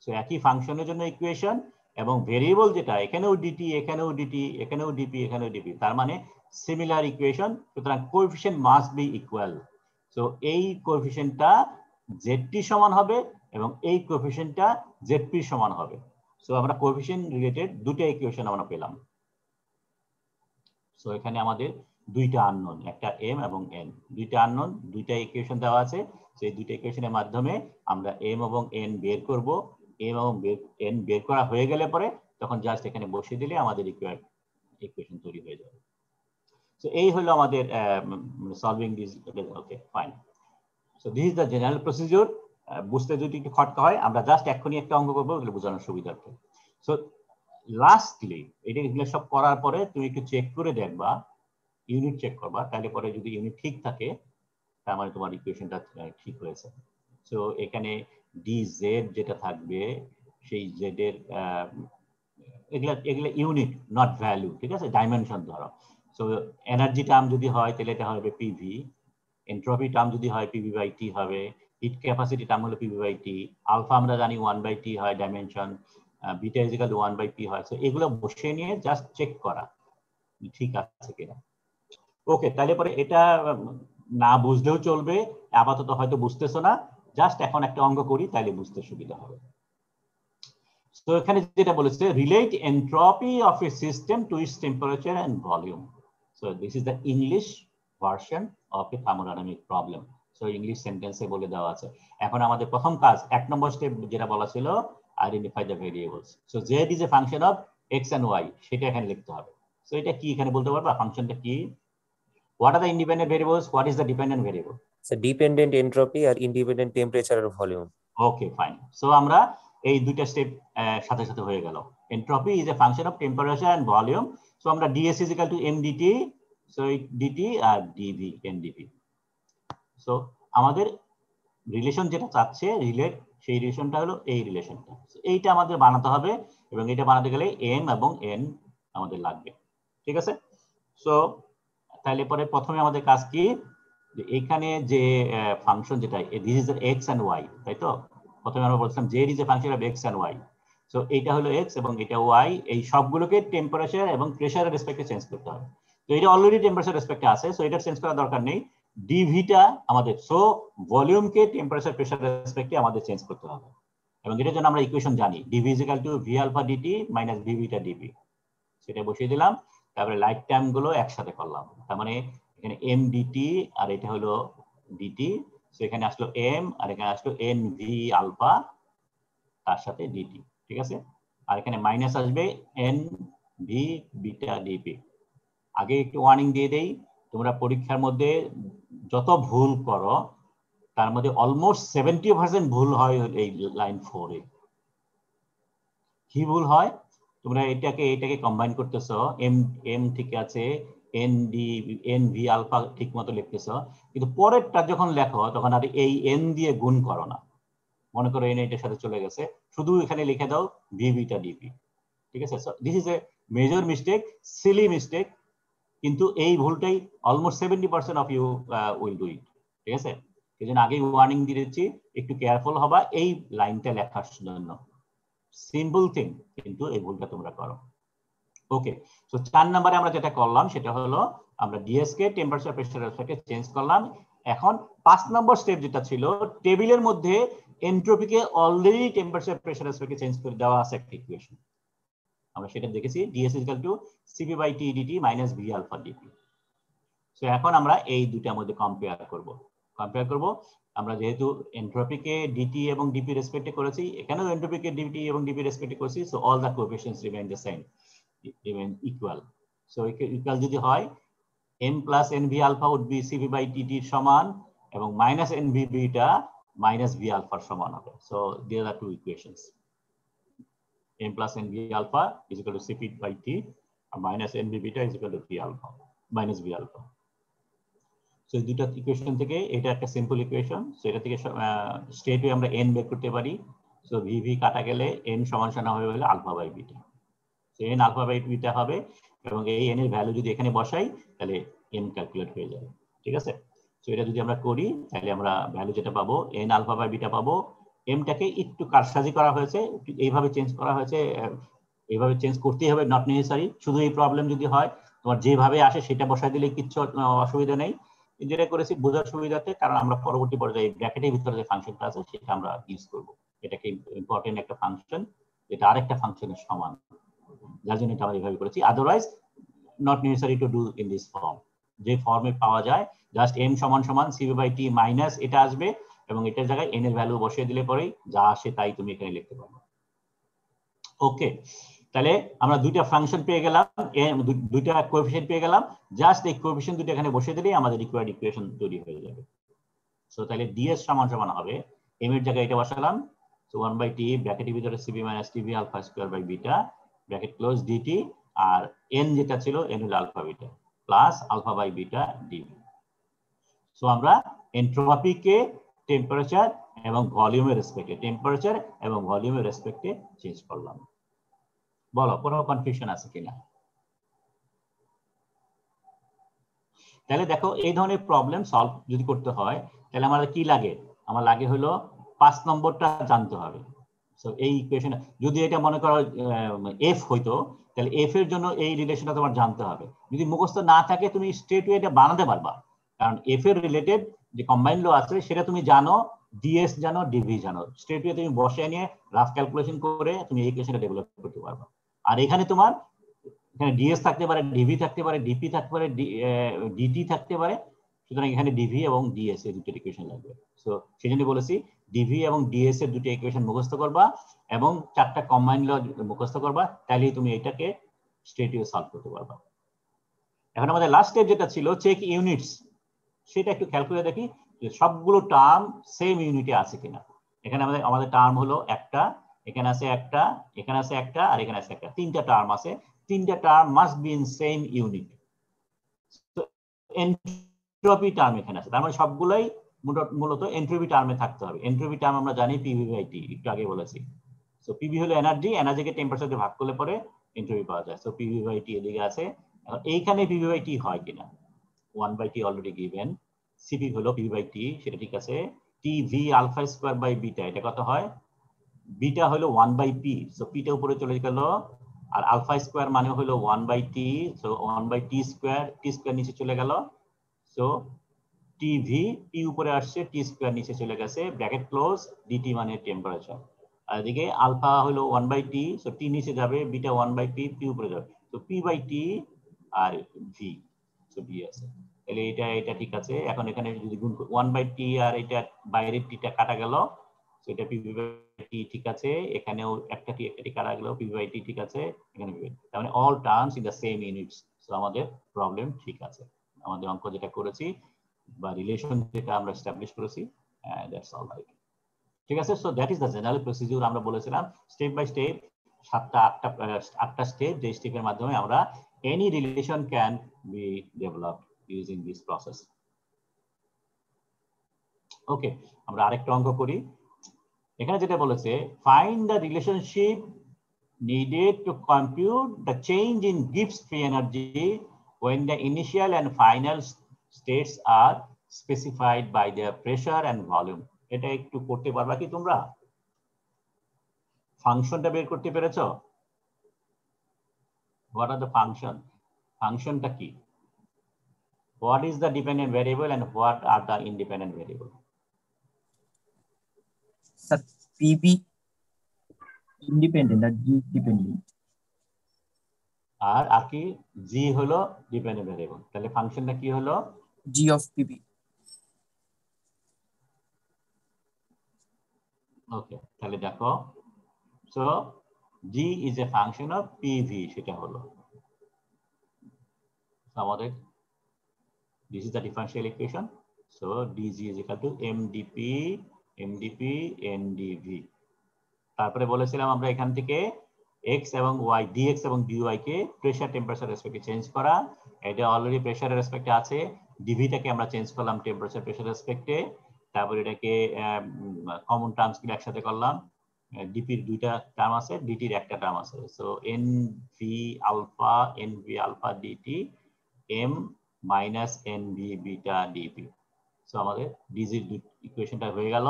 সো একই ফাংশনের জন্য ইকুয়েশন, এবং ভেরিয়েবল যেটা এখানেও dt, এখানেও dt, এখানেও dp, এখানেও dp, তার মানে সিমিলার ইকুয়েশন। সুতরাং coefficient must be equal. So এই কোএফিশিয়েন্টটা zt সমান হবে এবং এই কোএফিশিয়েন্টটা zp সমান হবে। সো আমরা কোএফিশিয়েন্ট রিলেটেড দুটো ইকুয়েশন আমরা পেলাম। সো এখানে আমাদের দুইটা আননোন, একটা m এবং n, দুইটা আননোন, দুইটা ইকুয়েশন দেওয়া আছে। সেই দুইটা ইকুয়েশনের মাধ্যমে আমরা m এবং n বের করব, এম এবং এন বের করা হয়ে গেলে পরে তখন জাস্ট এখানে বসিয়ে দিলে আমাদের রিকোয়ার্ড ইকুয়েশন তৈরি হয়ে যাবে। সো এই হলো আমাদের solving this. Okay fine. So this is the general procedure. বুঝতে যদি একটু খটকা হয় আমরা জাস্ট এক্ষুনি একটা অঙ্ক করবো, এগুলো বোঝানোর সুবিধার্থে। সো লাস্টলি এগুলো সব করার পরে তুমি একটু চেক করে দেখবা, ইউনিট চেক করবা, তাহলে পরে যদি ইউনিট ঠিক থাকে তার মানে তোমার ইকুয়েশনটা ঠিক হয়েছে। সো এখানে dz যেটা থাকবে সেই z এর এগুলা ইউনিট নট ভ্যালু, ঠিক আছে, ডাইমেনশন ধরো। সো এনার্জি টার্ম যদি হয় তাহলে এটা হবে পিভি, এন্ট্রপি টার্ম যদি হয় পিভি বাই টি হবে, হিট ক্যাপাসিটি টার্ম হলো পিভি বাই টি, আলফা আমরা জানি 1/t হয় dimension, beta is equal to 1/p হয়। সো এগুলো বসিয়ে নিয়ে জাস্ট চেক করা ঠিক আছে কিনা। ওকে, তাহলে পরে এটা না বুঝলেও চলবে, আপাতত হয়তো বুঝতেছো না, জাস্ট এখন একটা অঙ্ক করি তাহলে বুঝতে সুবিধা হবে। তো এখানে যেটা বলেছে relate entropy of a system to its temperature and volume. So this is the English version of a thermodynamic problem. So English সেন্টেন্সে বলে দেওয়া আছে। এখন আমাদের প্রথম কাজ 1 নম্বর স্টেপ যেটা বলা ছিল identify the variables. So z is a function of x and y, সেটা এখানে লিখতে হবে। সো এটা কি এখানে বলতে পারবা, ফাংশনটা কি? What are the independent variables? What is the dependent variable? So dependent entropy R independent temperature or volume. Okay, fine. So আমরা এই দুইটা স্টেপ সাথে সাথে হয়ে গেল। Entropy is a function of temperature and volume. So আমরা ds is equal to mdt, so dt আর dv ndv. So আমাদের রিলেশন যেটা চাচ্ছে রিলেট, সেই রিলেশনটা হলো এই রিলেশনটা। এইটা আমাদের বানাতে হবে এবং এটা বানাতে গেলে m এবং n আমাদের লাগবে, ঠিক আছে? সো তাহলে পরে প্রথমে আমাদের কাজ কি, যে এখানে যে ফাংশন যেটা this is x and y, তাই তো? প্রথমে আমরা বলছিলাম z is a function of x and y. So এইটা হলো এক্স এবং এটা ওয়াই, এই সবগুলোকে টেম্পারেচার এবং প্রেসারের রেসপেক্টে চেঞ্জ করতে হবে। তো এটা অলরেডি টেম্পারেচার রেসপেক্টে আছে, সো এটা চেঞ্জ করার দরকার নেই। ডিভিটা আমাদের, সো ভলিউমকে টেম্পারেচার প্রেসার রেসপেক্টে আমাদের চেঞ্জ করতে হবে এবং এটার জন্য আমরা ইকুয়েশন জানি dv is equal to v alpha DT minus V beta dv. সেটা বসিয়ে দিলাম, তারপরে লাইফ টাইম গুলো একসাথে করলাম, তার মানে এখানে এম ডিটি আর এটা হলো ডিটি। সো এখানে আসলো এম আর এখানে আসলো এন ভি আলফা তার সাথে ডিটি, ঠিক আছে? আর এখানে মাইনাস আসবে এন ভি বিটা ডিপি। আগে একটু ওয়ার্নিং দিয়ে দেই, তোমরা পরীক্ষার মধ্যে যত ভুল করো তার মধ্যে অলমোস্ট 70% ভুল হয় এই লাইন 4 এ। কি ভুল হয়? তোমরা এটাকে কম্বাইন করতেছো, এম এম ঠিক আছে, n d n v alpha ঠিক মতো লিখতেছো, কিন্তু পরেরটা যখন লেখো তখন আর এই এন দিয়ে গুণ করো না। মনে করো এন এটার সাথে চলে গেছে, শুধু এখানে লিখে দাও ভি বিটা ডিপি, ঠিক আছে? So this is a major mistake, silly mistake, কিন্তু এই ভুলটাই almost 70% of you will do it, ঠিক আছে? এই জন্য আগেই ওয়ার্নিং দিয়ে দিচ্ছি, একটু কেয়ারফুল হবা এই লাইনটা লেখার জন্য। সিম্পল থিং, কিন্তু এই ভুলটা তোমরা করো। ওকে, সো 4 নম্বরে আমরা যেটা করলাম সেটা হলো আমরা ডিএস কে টেম্পারেচার প্রেসার রেসপেক্টে চেঞ্জ করলাম। এখন 5 নম্বর স্টেপ যেটা ছিল, টেবিলের মধ্যে এন্ট্রপিকে অলরেডি টেম্পারেচার প্রেসার রেসপেক্টে চেঞ্জ করে দেওয়া আছে একটা ইকুয়েশন, আমরা সেটা দেখেছি ds is equal to cp by T DT minus V alpha dt. So এখন আমরা এই দুইটার মধ্যে কম্পেয়ার করব। আমরা যেহেতু এন্ট্রপিকে ডিটি এবং ডিপি রেসপেক্টে করেছি, এখানেও এন্ট্রপিকে ডিটি এবং ডিপি রেসপেক্টে করেছি, so all the coefficients remain the same, remain equal. So equal যদি হয় m plus nv alpha would be cv by tt এর সমান এবং minus nv beta minus v আলফার সমান হবে। So there are two equations, m plus nv alpha is equal to cp by t আর minus nv beta is equal to v alpha minus v alpha. So এই দুটো equation থেকে এটা একটা simple equation, so এটা থেকে straight way আমরা n বের করতে পারি। সো v কাটা গেলে n সমান সমান হয়ে গেলে alpha by beta, so n alpha by beta হবে এবং এই n এর ভ্যালু যদি এখানে বসাই তাহলে n ক্যালকুলেট হয়ে যাবে, ঠিক আছে? সো এটা যদি আমরা করি তাহলে আমরা ভ্যালু যেটা পাবো n আলফা বাই বিটা পাবো। m টাকে একটু কারসাজি করা হয়েছে, এইভাবে চেঞ্জ করা হয়েছে, এইভাবে চেঞ্জ করতেই হবে, নট নেসেসারি। শুধু এই প্রবলেম যদি হয় তোমার যেভাবে আসে সেটা বসাই দিলে কিচ্ছু অসুবিধা নেই। যেটা করেছি বোঝার সুবিধাতে, কারণ আমরা পরবর্তী পর্যায়ে ব্র্যাকেটের ভিতরে যে ফাংশনটা আছে সেটা আমরা ইউজ করব। এটাকে ইম্পর্টেন্ট একটা ফাংশন, এটা আরেকটা ফাংশনের সমান, যার জন্য এটা আমরা এইভাবে করেছি। Otherwise not necessary to do in this form. যে ফর্মে পাওয়া যায় জাস্ট m সমান সমান cv বাই t মাইনাস এটা আসবে এবং এটার জায়গায় n এর ভ্যালু বসিয়ে দিলে পরেই যা আসে তাই তুমি এখানে লিখতে পারবে। ওকে, তাহলে আমরা দুইটা ফাংশন পেয়ে গেলাম, দুইটা কোএফিশিয়েন্ট পেয়ে গেলাম, জাস্ট এই কোএফিশিয়েন্ট দুটো এখানে বসিয়ে দিলেই আমাদের রিকোয়ার্ড ইকুয়েশন তৈরি হয়ে যাবে। সো তাহলে ds সমান সমান হবে m এর জায়গায় এটা বসালাম, সো 1/t ব্র্যাকেটের ভিতরে cb - tv alpha square by beta bracket close dt, আর n যেটা ছিল n হলো alpha beta plus alpha by beta dv। So আমরা এনট্রপিকে টেম্পারেচার এবং ভলিউমের রেসপেক্টে, টেম্পারেচার এবং ভলিউমের রেসপেক্টে চেঞ্জ করলাম। বলো কোনো কনফিউশন আছে কিনা? তাহলে দেখো এই ধরনের প্রবলেম সলভ যদি করতে হয় তাহলে আমাদের কি লাগে, আমার লাগে হলো 5 নম্বরটা জানতে হবে। সো এই ইকুয়েশন যদি এটা মনে করো এফ হইতো তাহলে এফ এর জন্য এই রিলেশনটা তোমার জানতে হবে। যদি মুখস্থ না থাকে তুমি স্ট্রেট ওয়ে এটা বানাতে পারবা, কারণ এফ এর রিলেটেড যে কম্বাইন্ড ল আছে সেটা তুমি জানো, ডিএস জানো, ডিভি জানো, স্ট্রেট ওয়ে তুমি বসে নিয়ে রাফ ক্যালকুলেশন করে তুমি এই ইকুয়েশনটা ডেভেলপ করতে পারবা। আর এখানে তোমার এখানে ডিএস থাকতে পারে, ডিভি থাকতে পারে, ডিপি থাকতে পারে, ডিটি থাকতে পারে, সুতরাং এখানে ডিভি এবং ডিএস এর দুটো ইকুয়েশন লাগবে। সো সেজন্য বলেছি ডিভি এবং ডিএস এর দুটো ইকুয়েশন মুখস্থ করবা এবং 4টা কম্বাইন্ড ল মুখস্থ করবা, তাহলেই তুমি এটাকে স্ট্রেট ওয়ে সলভ করতে পারবা। এখন আমাদের লাস্ট স্টেপ যেটা ছিল চেক ইউনিটস, সেটা একটু খেয়াল করে দেখি যে সবগুলো টার্ম সেম ইউনিটে আছে কিনা। এখানে আমাদের টার্ম হলো একটা, এখানে আছে একটা, এখানে আছে একটা, আর এখানে আছে একটা, 3টা টার্ম আছে। 3টা term must be in same unit. Entropy term এখানে আছে, তার মানে সবগুলাই মূলত এনট্রপি টার্মে থাকতে হবে। এনট্রপি টার্ম আমরা জানি পিভি বাই টি, একটু আগে বলেছি। সো পিভি হলো এনার্জি, এনার্জিকে টেম্পারেচার দিয়ে ভাগ করলে পরে এনট্রপি পাওয়া যায়। সো পিভি বাই টি এদিকে আছে। এখন এইখানে পিভি বাই টি হয় কিনা, 1/t অলরেডি গিভেন, সিপি হলো পিভি বাই টি, সেটা ঠিক আছে। T V alpha square by beta, এটা কত হয়, বিটা হলো 1/p, সো পিটা উপরে চলে গেল, আর আলফা স্কয়ার মানে হলো 1/t, সো 1/t স্কয়ার, টি স্কয়ার নিচে চলে গেল, সো টিভি টি উপরে আসছে, টি স্কয়ার নিচে চলে গেছে, ব্র্যাকেট ক্লোজ, ডিটি মানে টেম্পারেচার। আর এদিকে আলফা হলো 1/t, সো টি নিচে যাবে, বিটা 1/t, পি উপরে যাবে, সো পি বাই টি আর ভি, সো ভি আছে। তাহলে এটা ঠিক আছে। এখন এখানে যদি গুণ 1/t আর এটা বাইরের টিটা কাটা গেল, সো এটা পি বাই টি ঠিক আছে, এখানেও একটা টি কাটা গেল, পি বাই টি ঠিক আছে, এখানে তার মানে all terms in the same units. So আমাদের প্রবলেম ঠিক আছে, আমাদের অঙ্ক যেটা করেছি বা রিলেশন যেটা আমরা এস্টাবলিশ করেছি, দ্যাটস অল রাইট। ঠিক আছে, so that is the general procedure. আমরা বলেছিলাম স্টেপ বাই স্টেপ 7টা 8টা স্টেপ, যে স্টেপের মাধ্যমে আমরা any relation can be developed using this process. Okay, আমরা আরেকটা অঙ্ক করি। এখানে যেটা বলেছে find the relationship needed to compute the change in Gibbs free energy when the initial and final states are specified by their pressure and volume. এটা একটু করতে পারবা কি তোমরা? ফাংশনটা বের করতে পেরেছো? What are the function? ফাংশনটা কি? What is the dependent variable and what are the independent variable? Sir, PB independent R G dependent. আর কি G হলো ডিপেন্ডেন্ট ভ্যারিয়েবল। তাহলে ফাংশনটা কি হলো? G of PB. ওকে, তাহলে দেখো, so G is a function of PV, সেটা হলো আমাদের, this is the differential equation, so dg is equal to mdp ndv। তারপরে বলেছিলাম আমরা এখান থেকে x এবং y, dx এবং dy কে প্রেসার টেম্পারেচার রেসপেক্টে চেঞ্জ করা, এটা অলরেডি প্রেসারের রেসপেক্টে আছে। dv টাকে আমরা চেঞ্জ করলাম টেম্পারেচার প্রেসার রেসপেক্টে, তারপর এটাকে কমন টার্মস গুলো একসাথে করলাম, ডিপির দুইটা টার্ম আছে, ডিটির একটা টার্ম আছে, so nv alpha dt m minus nv beta dp। So আমাদের ডিজির ইকুয়েশনটা হয়ে গেল।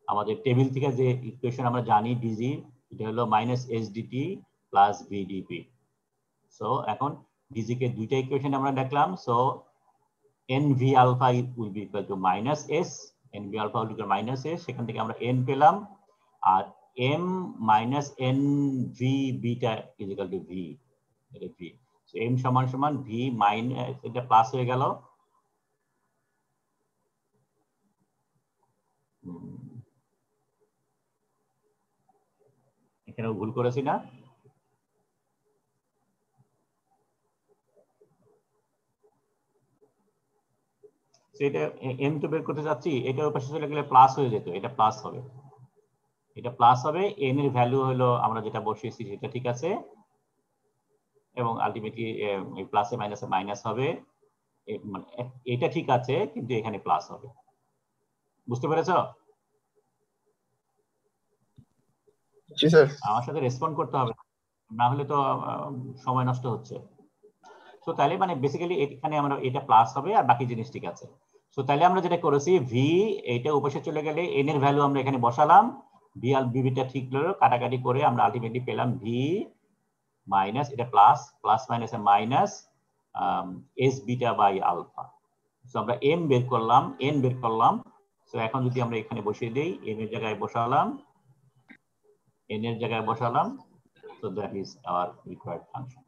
আমাদের টেবিল থেকে যে ইকুয়েশন আমরা জানি ডিজি, এটা হলো minus S DT plus VDP. So এখন ডিজি কে দুইটা ইকুয়েশন আমরা দেখলাম, so nv alpha will be equal to minus S, nv alpha will equal minus S, সেখান থেকে আমরা n পেলাম, আর m minus nv beta is equal to V, এটা ভি। সো m সমান সমান ভি মাইনাস, এটা প্লাস হয়ে গেল, এখানে ভুল করেছি না? এটা এম তো বের করতে যাচ্ছি, এটা ওই পাশে চলে গেলে প্লাস হয়ে যেত, এটা প্লাস হবে, এটা প্লাস হবে। এন এর ভ্যালু হলো আমরা যেটা বসিয়েছি সেটা ঠিক আছে, এবং আলটিমেটলি প্লাসে মাইনাসে মাইনাস হবে, মানে এটা ঠিক আছে কিন্তু এখানে প্লাস হবে। বুঝতে পেরেছো? জি স্যার। আমার সাথে রেসপন্ড করতে হবে, না হলে তো সময় নষ্ট হচ্ছে। তো তাহলে মানে বেসিক্যালি এখানে আমরা এটা প্লাস হবে আর বাকি জিনিস ঠিক আছে। সো তাহলে আমরা যেটা করেছি ভি এইটা উপসে চলে গেলে এন এর ভ্যালু আমরা এখানে বসালাম, ভি আর বিটা ঠিক হলো, কাটাকাটি করে আমরা আলটিমেটলি পেলাম ভি মাইনাস এটা plus, plus minus minus S beta by alpha. So আমরা এম বের করলাম, এন বের করলাম। সো এখন যদি আমরা এখানে বসিয়ে দেই, এম এর জায়গায় বসালাম, এন এর জায়গায় বসালাম, so that is our required function.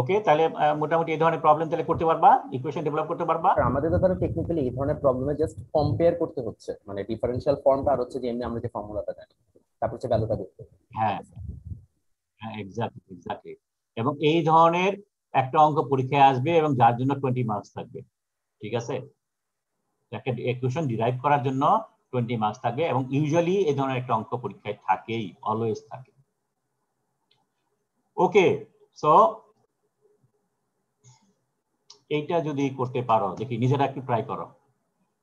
Okay, তাহলে মোটামুটি এই ধরনের প্রবলেম তাহলে করতে পারবা, ইকুয়েশন ডেভেলপ করতে পারবা। আমাদের তো ধরো টেকনিক্যালি এই ধরনের প্রবলেমে জাস্ট কম্পেয়ার করতে হচ্ছে, মানে ডিফারেনশিয়াল ফর্মটা আর হচ্ছে যে এমনি আমরা যে ফর্মুলাটা জানি তারপর হচ্ছে ভ্যালুটা দেখতে। হ্যাঁ হ্যাঁ, এক্স্যাক্টলি এক্স্যাক্টলি। এবং এই ধরনের একটা অঙ্ক পরীক্ষায় আসবে এবং যার জন্য 20 মার্কস থাকবে, ঠিক আছে? একটা ইকুয়েশন ডিরাইভ করার জন্য 20 মার্কস থাকবে, এবং ইউজুয়ালি এই ধরনের একটা অঙ্ক পরীক্ষায় থাকেই, অলওয়েজ থাকে। ওকে, সো এইটা যদি করতে পারো, দেখি নিজেরা একটু ট্রাই করো,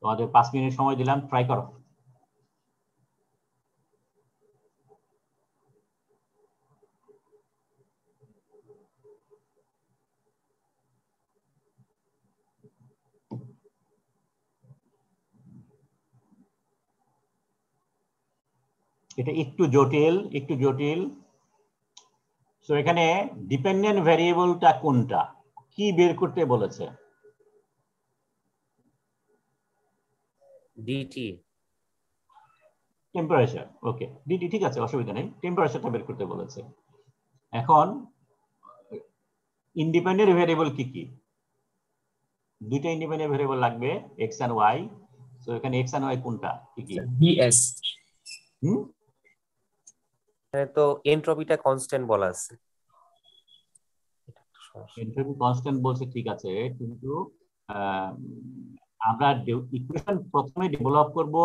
তোমাদের 5 মিনিট সময় দিলাম, ট্রাই করো। এটা একটু জটিল, একটু জটিল। সো এখানে ডিপেন্ডেন্ট ভ্যারিয়েবলটা কোনটা, কি বের করতে বলেছে? DT temperature. ওকে, ডিটি ঠিক আছে, অসুবিধা নেই, টেম্পারেচারটা বের করতে বলেছে। এখন ইন্ডিপেন্ডেন্ট ভ্যারিয়েবল কি কি? দুইটা ইন্ডিপেন্ডেন্ট ভ্যারিয়েবল লাগবে, এক্স এন্ড ওয়াই। সো এখানে এক্স এন্ড ওয়াই কোনটা, কি কি? বিএস হুম, এখানে তো এনট্রপিটা কনস্ট্যান্ট বলা আছে। এনট্রপি কনস্ট্যান্ট বলছে, ঠিক আছে, কিন্তু আমরা ইকুয়েশন প্রথমে ডেভেলপ করব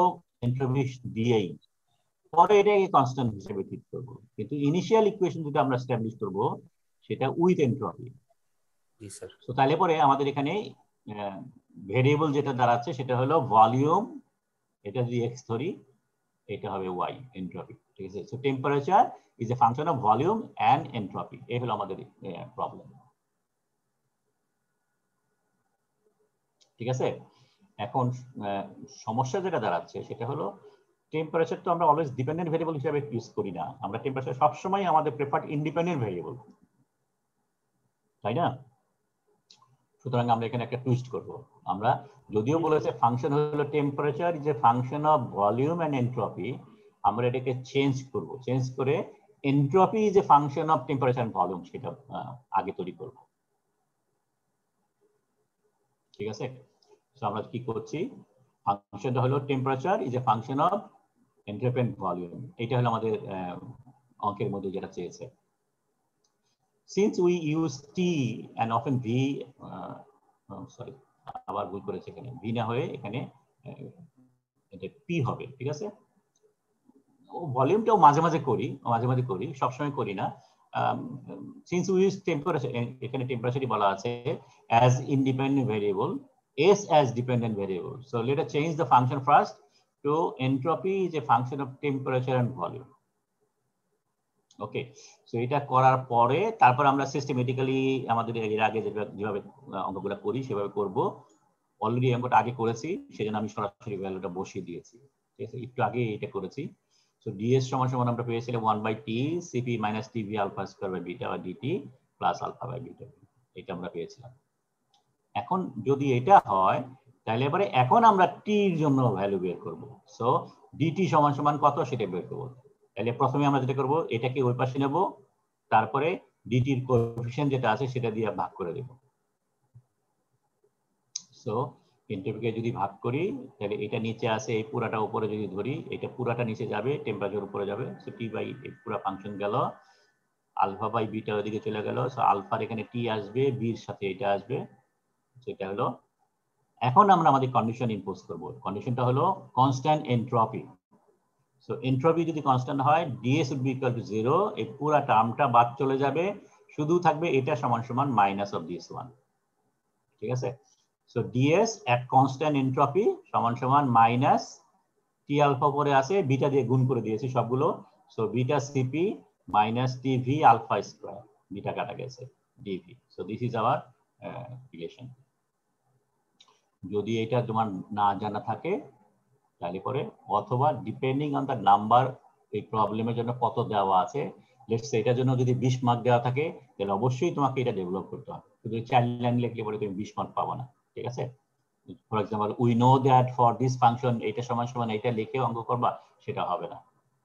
এনট্রপি দিয়েই, পরে এটাকে কনস্ট্যান্ট হিসেবে ঠিক করব, কিন্তু ইনিশিয়াল ইকুয়েশন যেটা আমরা এস্টাবলিশ করব সেটা উইথ এনট্রপি। G sir. তো তাহলে পরে আমাদের এখানে ভেরিয়েবল যেটা দাঁড়াচ্ছে সেটা হলো ভলিউম, এটা যদি এক্স ধরি এটা হবে ওয়াই, এনট্রপি, ঠিক আছে? So temperature is a function of volume and entropy, এই হলো আমাদের প্রবলেম, ঠিক আছে? এখন সমস্যা যেটা দাঁড়াচ্ছে সেটা হলো টেম্পারেচার তো আমরা অলওয়েজ ডিপেন্ডেন্ট ভেরিয়েবল হিসেবে ইউজ করি না, আমরা টেম্পারেচার সবসময় আমাদের প্রেফার্ড ইন্ডিপেন্ডেন্ট ভেরিয়েবল, তাই না? সুতরাং আমরা এখানে একটা টুইস্ট করব। আমরা যদিও বলেছে ফাংশন হলো temperature is a function of volume and entropy, আমরা এটাকে চেঞ্জ করব, চেঞ্জ করে entropy is a function of temperature and volume সেটা আগে তৈরি করব, ঠিক আছে? সো আমরা কি করছি, ফাংশনটা হলো temperature is a function of entropy and volume, এটা হলো আমাদের অঙ্কের মধ্যে যেটা চেয়েছে। Since we use T and often V, sorry, আবার ভুল করেছে, এখানে V না হয়ে এখানে এটা P হবে, ঠিক আছে? ভলিউমটাও মাঝে মাঝে করি, সবসময় করি না। Since we use temperature, এখানে টেম্পারেচারই বলা আছে as independent variable, S as dependent variable. So let us change the function first to entropy is a function of temperature and volume. Okay, so এটা করার পরে তারপর আমরা সিস্টেমেটিক্যালি আমাদের এর আগে যেভাবে অঙ্কগুলো করি সেভাবে করব। অলরেডি অঙ্কটা আগে করেছি, সেজন্য আমি সরাসরি ভ্যালুটা বসিয়ে দিয়েছি, ঠিক আছে? একটু আগে এটা করেছি। সো ডিএস সমান সমান আমরা পেয়েছিলাম 1/t Cp minus TV alpha square by beta বা dT plus alpha by beta, এটা আমরা পেয়েছিলাম। এখন যদি এটা হয় তাহলে এবারে এখন আমরা টি এর জন্য ভ্যালু বের করব। সো ডিটি সমান সমান কত সেটা বের করব। তাহলে প্রথমে আমরা যেটা করব, এটাকে ওই পাশে নেব, তারপরে ডিটির কোএফিশিয়েন্ট যেটা আছে সেটা দিয়ে ভাগ করে দেব। সো এনট্রপিকে যদি ভাগ করি তাহলে এটা নিচে আসে, এই পুরাটা উপরে যদি ধরি এটা পুরাটা নিচে যাবে, টেম্পারেচার উপরে যাবে। সো টি বাই পুরো ফাংশন গেল, আলফা বাই বিটা ওদিকে চলে গেল। সো আলফার এখানে টি আসবে, বির সাথে এটা আসবে, সেটা হলো। এখন আমরা আমাদের কন্ডিশন ইম্পোজ করব। কন্ডিশনটা হলো কনস্ট্যান্ট এনট্রপি। সো এনট্রপি যদি কনস্ট্যান্ট হয় DS would be equal to 0, এই পুরো টার্মটা বাদ চলে যাবে, শুধু থাকবে এটা সমান সমান মাইনাস অফ দিস ওয়ান। ঠিক আছে? সো ডিএস এট কনস্ট্যান্ট এনট্রপি সমান সমান মাইনাস টি আলফা পরে আছে, বিটা দিয়ে গুণ করে দিয়েছি সবগুলো। So beta CP minus T V alpha square, beta কাটা গেছে, DV. So this is our relation. যদি এটা তোমার না জানা থাকে তাহলে পরে, অথবা ডিপেন্ডিং অন দ্য নাম্বার এই প্রবলেমের জন্য কত দেওয়া আছে, লেটস সে এটার জন্য যদি 20 মার্ক দেওয়া থাকে তাহলে অবশ্যই তোমাকে এটা ডেভেলপ করতে হবে। শুধু 4 লাইন লিখলে পরে তুমি 20 মার্ক পাবে না। ঠিক আছে? For example we know that for this function এটা সমান সমান এটা লিখে অঙ্ক করবা, সেটা হবে না।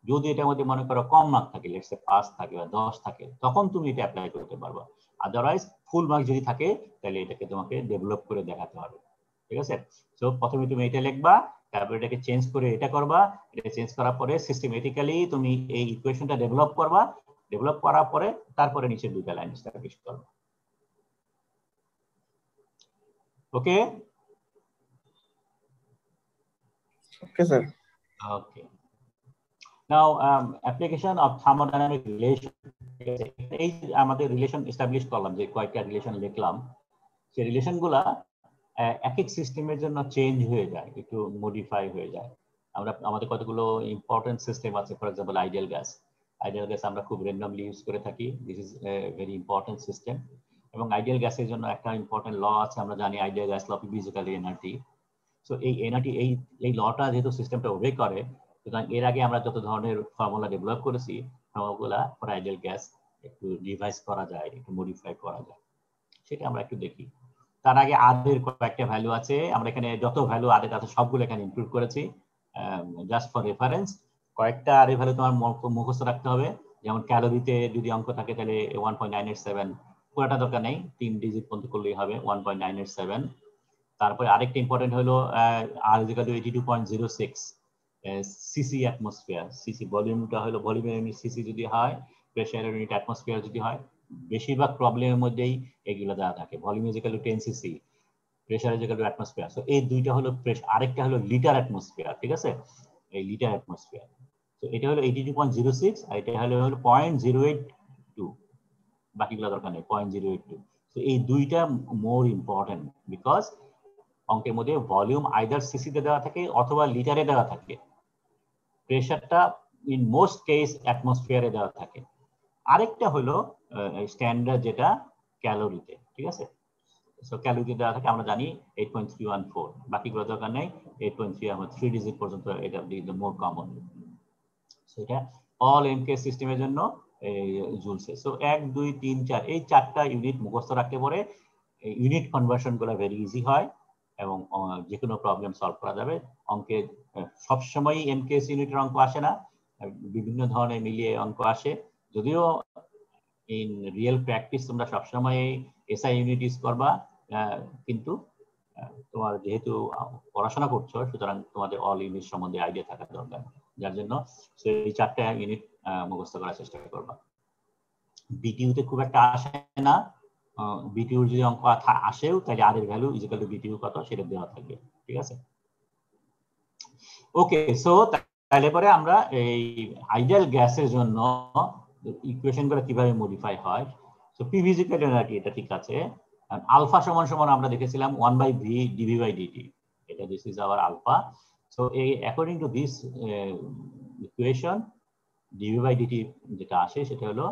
যদি এটার মধ্যে মনে করো কম মার্ক থাকে, লেটস সে 5 থাকে বা 10 থাকে, তখন তুমি এটা অ্যাপ্লাই করতে পারবা। আদারওয়াইজ ফুল মার্ক যদি থাকে তাহলে এটাকে তোমাকে ডেভেলপ করে দেখাতে হবে। ঠিক আছে? সো প্রথমে তুমি এটা লিখবা, তারপর এটাকে চেঞ্জ করে এটা করবা, এটা চেঞ্জ করার পরে সিস্টেমেটিক্যালি তুমি এই ইকুয়েশনটা ডেভেলপ করবা, ডেভেলপ করার পরে তারপরে নিচে দুইটা লাইন এস্টাবলিশ করবা। Okay? Okay sir. Okay. Now, application of thermodynamic relation. এই আমাদের রিলেশন এস্টাবলিশ করলাম, যে কয়েকটা রিলেশন লিখলাম, সেই রিলেশনগুলা এক এক সিস্টেমের জন্য চেঞ্জ হয়ে যায়, একটু মডিফাই হয়ে যায়। আমরা আমাদের কতগুলো ইম্পর্টেন্ট সিস্টেম আছে, for example ideal gas. Ideal gas আমরা খুব র্যান্ডমলি ইউজ করে থাকি, this is very important system. এবং আইডিয়াল গ্যাসের জন্য একটা ইম্পর্টেন্ট ল আছে, আমরা জানি আইডিয়াল গ্যাস ল ফিজিক্যালি এনআরটি। সো এই এনআরটি এই লটা যেহেতু সিস্টেমটা ওবে করে, সুতরাং এর আগে আমরা যত ধরনের ফর্মুলা ডেভেলপ করেছি, ফর্মুলা ফর আইডিয়াল গ্যাস একটু রিভাইজ করা যায়, একটু মডিফাই করা যায়, সেটা আমরা একটু দেখি। তার আগে আদের কয়েকটা ভ্যালু আছে, আমরা এখানে যত ভ্যালু আদের আছে সবগুলো এখানে ইনক্লুড করেছি, জাস্ট ফর রেফারেন্স। কয়েকটা আদের ভ্যালু তোমার মুখস্থ রাখতে হবে। যেমন ক্যালোরিতে যদি অঙ্ক থাকে তাহলে 1.987, পুরোটা দরকার নেই, 3 ডিজিট পর্যন্ত করলেই হবে, 1.987। তারপরে আরেকটা ইম্পর্টেন্ট হলো R is equal to 82.06 cc atmosphere. Cc ভলিউমটা হলো ভলিউমের ইউনিট সিসি যদি হয়, প্রেসারের ইউনিট অ্যাটমসফিয়ার যদি হয়, বেশিরভাগ প্রবলেমের মধ্যেই এগুলো দেওয়া থাকে। Volume is equal two 10 CC, pressure is equal two atmosphere. So এই দুইটা হলো প্রেসার, আরেকটা হলো লিটার অ্যাটমসফিয়ার। ঠিক আছে? এই লিটার অ্যাটমসফিয়ার। তো এটা হলো 82.06 আর এটা হলো 0.082, বাকিগুলো দরকার নেই, 0.082। তো এই দুইটা মোর ইম্পর্টেন্ট, বিকজ অঙ্কের মধ্যে ভলিউম আইদার সিসিতে দেওয়া থাকে অথবা লিটারে দেওয়া থাকে, প্রেসারটা ইন মোস্ট কেস অ্যাটমসফিয়ারে দেওয়া থাকে। আরেকটা হলো স্ট্যান্ডার্ড, যেটা ক্যালোরিতে। ঠিক আছে? সো ক্যালোরিতে দেওয়া থাকে, আমরা জানি 8.314, বাকিগুলো দরকার নেই। 8.3 আমরা 3 ডিজিট পর্যন্ত, এটা মোর কমন। সো এটা অল এমকে সিস্টেমের জন্য জুলসে। সো 1 2 3 4 এই চারটা ইউনিট মুখস্থ রাখতে পরে ইউনিট কনভার্সন গুলো ভেরি ইজি হয় এবং যে কোনো প্রবলেম সলভ করা যাবে। অঙ্কে সবসময় এমকেএস ইউনিটের অঙ্ক আসে না, বিভিন্ন ধরনের মিলিয়ে অঙ্ক আসে। যদিও ইন রিয়েল প্র্যাকটিস তোমরা সবসময় এসআই ইউনিট ইউজ করবা, কিন্তু তোমার যেহেতু পড়াশোনা করছো, সুতরাং তোমাদের অল ইউনিট সম্বন্ধে আইডিয়া থাকা দরকার, যার জন্য এই 4টা ইউনিট মুখস্থ করার চেষ্টা করবা। বিটিইউতে খুব একটা আসে না, বিটিইউ যদি অঙ্ক আসেও তাহলে আর এর value is equal two BTU কত সেটা দেওয়া থাকবে। ঠিক আছে? ওকে, সো তাহলে পরে আমরা এই আইডিয়াল গ্যাসের জন্য ইকুয়েশনগুলো কিভাবে মডিফাই হয়। সো পি ফিজিক্যাল এনার্জি এটা ঠিক আছে। আলফা সমান সমান আমরা দেখেছিলাম 1/v dv/dt, এটা this is our alpha. So এই according to this equation dv/dt যেটা আসে সেটা হলো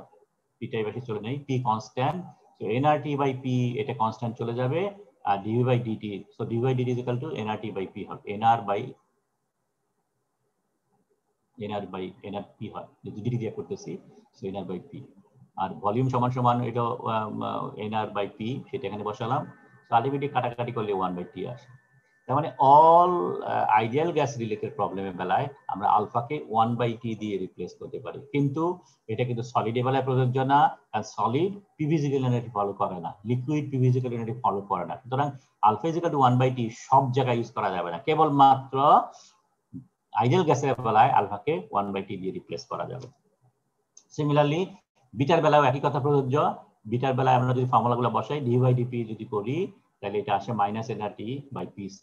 পিটাই বাসি চলে নেই, P constant. So nRT by P এটা কনস্ট্যান্ট চলে যাবে, আর dv/dt, so dv/dt is equal to nRT by P হবে, nr বাই nrp হয়, যদি দিয়ে করতেছি, সো nr বাই পি। আর ভলিউম সমান সমান এটা nr বাই পি, সেটা এখানে বসালাম। সো আলটিমেটলি কাটাকাটি করলে 1/t আসে। তার মানে অল আইডিয়াল গ্যাস রিলেটেড প্রবলেমের বেলায় আমরা আলফাকে 1/t দিয়ে রিপ্লেস করতে পারি, কিন্তু এটা কিন্তু সলিড এর বেলায় প্রযোজ্য না, কারণ সলিড পিভিজিক্যাল ইউনিট ফলো করে না, লিকুইড পিভিজিক্যাল ইউনিট ফলো করে না। সুতরাং alpha is equal two 1/t সব জায়গায় ইউজ করা যাবে না, কেবলমাত্র আইডিয়াল গ্যাসের বেলায় আলফাকে 1/t দিয়ে রিপ্লেস করা যাবে। সিমিলারলি বিটার বেলায় একই কথা প্রযোজ্য। বিটার বেলায় আমরা যদি ফর্মুলাগুলো বসাই d/dp যদি করি তাহলে এটা আসে -nRT/p²।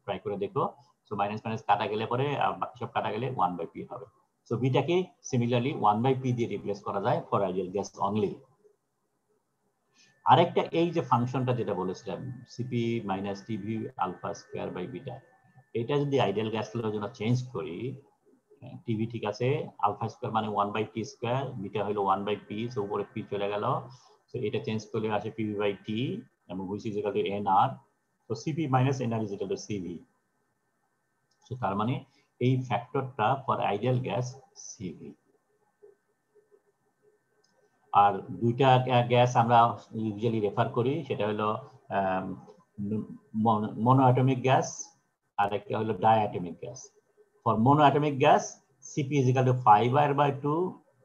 ট্রাই করে দেখো। সো মাইনাস মাইনাস কাটা গেলে পরে বাকি সব কাটা গেলে 1/p হবে। সো বিটাকে সিমিলারলি 1/p দিয়ে রিপ্লেস করা যায় ফর আইডিয়াল গ্যাস অনলি। আরেকটা এই যে ফাংশনটা যেটা বলেছিলাম cp - tv α²/β, এটা যদি আইডিয়াল গ্যাস ফ্লোর জন্য চেঞ্জ করি, টিভি ঠিক আছে, α² মানে 1/t², বিটা হলো 1/p, সো উপরে p চলে গেল। সো এটা চেঞ্জ করলে আসে pv/t এবং which is equal to nr, so cp - nr is equal to cv। So তার মানে এই ফ্যাক্টরটা ফর আইডিয়াল গ্যাস cv। আর দুইটা গ্যাস আমরা ইউজুয়ালি রেফার করি, সেটা হলো মোনোঅ্যাটমিক গ্যাস আর একটা হলো diatomic gas. For monoatomic gas cp is equal to 5r/2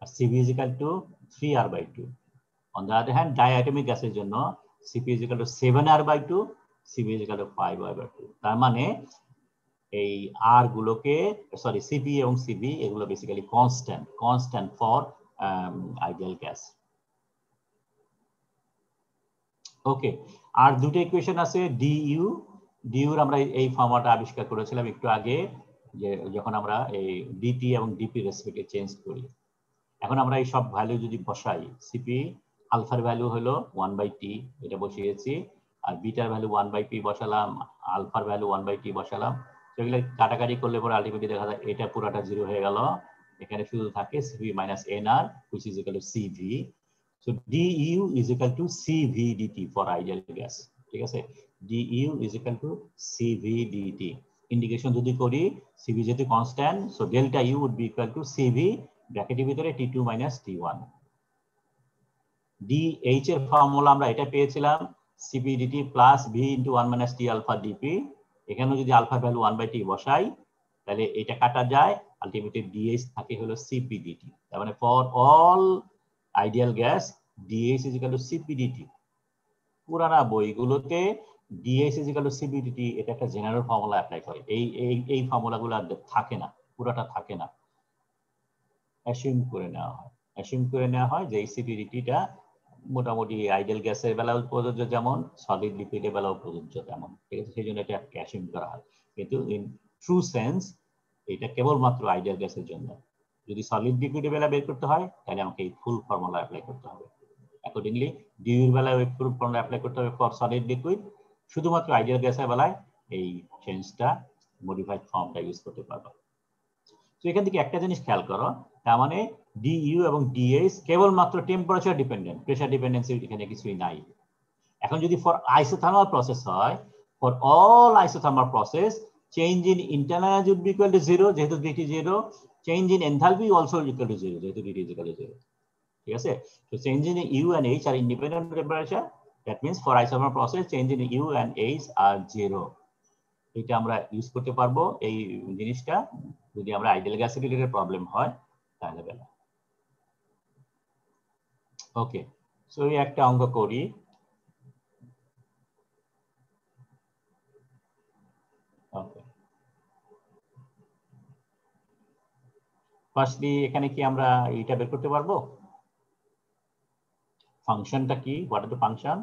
আর cv is equal to 3r/2। on the other hand diatomic গ্যাসের জন্য cp is equal to 7r/2, cv is equal to 5r/2। তার মানে এই r গুলোকে sorry cp এবং cv এগুলো basically constant for ideal gas. Okay, আর দুটো ইকুয়েশন আছে du। du আমরা এই ফর্মুলাটা আবিষ্কার করেছিলাম একটু আগে, যে যখন আমরা এই dt এবং dp রেসপেক্টে চেঞ্জ করি। এখন আমরা এই সব ভ্যালু যদি বসাই, cp আলফার ভ্যালু হলো 1/t, এটা বসিয়েছি, আর বিটার ভ্যালু 1/p বসালাম, আলফার ভ্যালু 1/t বসালাম। সেগুলো কাটাকাটি করলে পরে আলটিমেটলি দেখা যায় এটা পুরোটা 0 হয়ে গেল, এখানে শুধু থাকে cp - nr which is equal to cv। so du is equal to cv dt for ideal gas, ঠিক আছে, du is equal to cv dt। Indication যদি করি cv যেহেতু constant, so delta u would be equal to cv ব্র্যাকেটের ভিতরে t2 - t1। dh এর formula আমরা এটা পেয়েছিলাম cp dt plus v into 1 - t alpha dp। এখানেও যদি আলফা ভ্যালু 1/t বসাই তাহলে এটা কাটা যায়, আলটিমেটলি dh থাকে হলো cp dt। তার মানে for all ideal gas dh is equal to cp dt। পুরানা বইগুলোতে dh is equal to cp dt এটা একটা জেনারেল ফর্মুলা অ্যাপ্লাই করে, এই ফর্মুলাগুলো থাকে না, পুরোটা থাকে না, অ্যাসিউম করে নেওয়া হয় যে এই cp dt টা মোটামুটি আইডিয়াল গ্যাসের বেলাও প্রযোজ্য যেমন, সলিড লিকুইডের বেলাও প্রযোজ্য তেমন, ঠিক আছে, সেই জন্য এটা অ্যাসিউম করা হয়। কিন্তু ইন ট্রু সেন্স এটা কেবলমাত্র আইডিয়াল গ্যাসের জন্য। যদি সলিড লিকুইডের বেলা বের করতে হয় তাহলে আমাকে এই ফুল ফর্মুলা অ্যাপ্লাই করতে হবে। অ্যাকর্ডিংলি ডিউ এর বেলায় ওই ফুল ফর্মুলা অ্যাপ্লাই করতে হবে ফর সলিড লিকুইড, শুধুমাত্র আইডিয়াল গ্যাসের বেলায় এই চেঞ্জটা মডিফাইড ফর্মটা ইউজ করতে পারবে। তো এখান থেকে একটা জিনিস খেয়াল করো, তার মানে du এবং dh কেবলমাত্র টেম্পারেচার ডিপেন্ডেন্ট, প্রেসার ডিপেন্ডেন্সি এখানে কিছুই নাই। এখন যদি ফর আইসোথার্মাল প্রসেস হয়, for all isothermal process change in internal energy would be equal to 0 যেহেতু dt 0, change in enthalpy also equal to 0 যেহেতু dt ইকুয়াল টু 0, ঠিক আছে। তো change in u and h are independent temperature, that means for isothermal process change in u and h are 0। এটা আমরা use করতে পারবো এই জিনিসটা যদি আমরা আইডিয়াল গ্যাস রিলেটেড প্রবলেম হয় তাহলে বেলা। ওকে, সো এই একটা অঙ্ক করি। ওকে, ফার্স্টলি এখানে কি আমরা এটা বের করতে পারবো, ফাংশনটা কি, হোয়াট আর দ্য ফাংশন?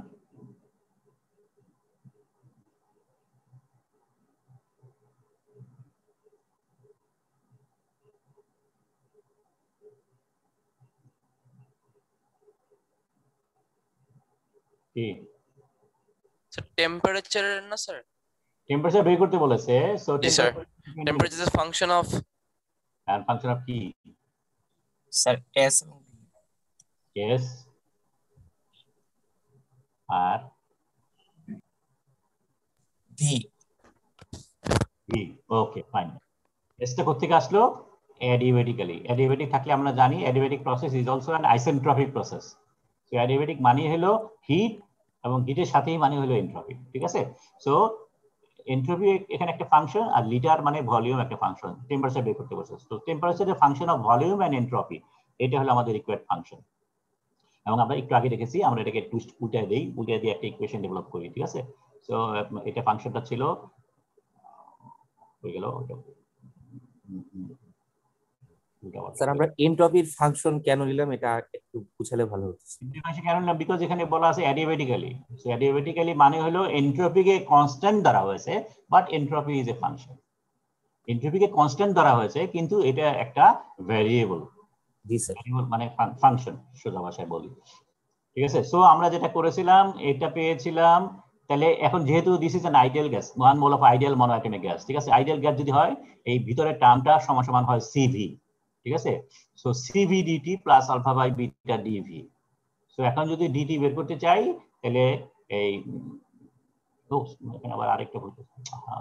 কি স্যার টেম্পারেচার না স্যার? টেম্পারেচার বের করতে বলেছে, সো জি sir, temperature is a function of, and function of কি স্যার s s আর v। Okay fine. এসটা কোথেকে আসলো? অ্যাডিয়াবেটিক্যালি। অ্যাডিয়াবেটিক থাকলে আমরা জানি adiabatic process is also an isentropic process. So adiabatic মানে হলো হিট এবং হিটের সাথেই মানে হলো এনট্রপি, ঠিক আছে। সো এনট্রপি এখানে একটা ফাংশন, আর লিটার মানে ভলিউম একটা ফাংশন, টেম্পারেচার বের করতে বসে। তো টেম্পারেচারের function of volume and entropy, এটা হলো আমাদের রিকোয়ার্ড ফাংশন। এবং আমরা একটু আগে দেখেছি, আমরা এটাকে টুইস্ট উল্টে দেই, উল্টে দিয়ে একটা ইকুয়েশন ডেভেলপ করি, ঠিক আছে। সো এটা ফাংশনটা ছিল হয়ে গেল। স্যার আমরা এনট্রপির ফাংশন কেন নিলাম এটা একটু বুঝালে ভালো হতো। কারণ না, বিকজ এখানে বলা আছে অ্যাডিয়াবেটিক্যালি। সো অ্যাডিয়াবেটিক্যালি মানে হলো এনট্রপিকে কনস্ট্যান্ট ধরা হয়েছে, but entropy is a function. এনট্রপিকে কনস্ট্যান্ট ধরা হয়েছে, কিন্তু এটা একটা ভ্যারিয়েবল। জি স্যার। ভ্যারিয়েবল মানে ফাংশন, সোজা ভাষায় বলি, ঠিক আছে। সো আমরা যেটা করেছিলাম, এটা পেয়েছিলাম। তাহলে এখন যেহেতু this is an ideal gas, one mole of ideal monoatomic gas, ঠিক আছে। আইডিয়াল গ্যাস যদি হয়, এই ভিতরের টার্মটা সমান সমান হয় সিভি, ঠিক আছে। So CV DT plus alpha by beta DV. So এখন যদি ডিটি বের করতে চাই, তাহলে এই এখানে আবার আরেকটা ভুল,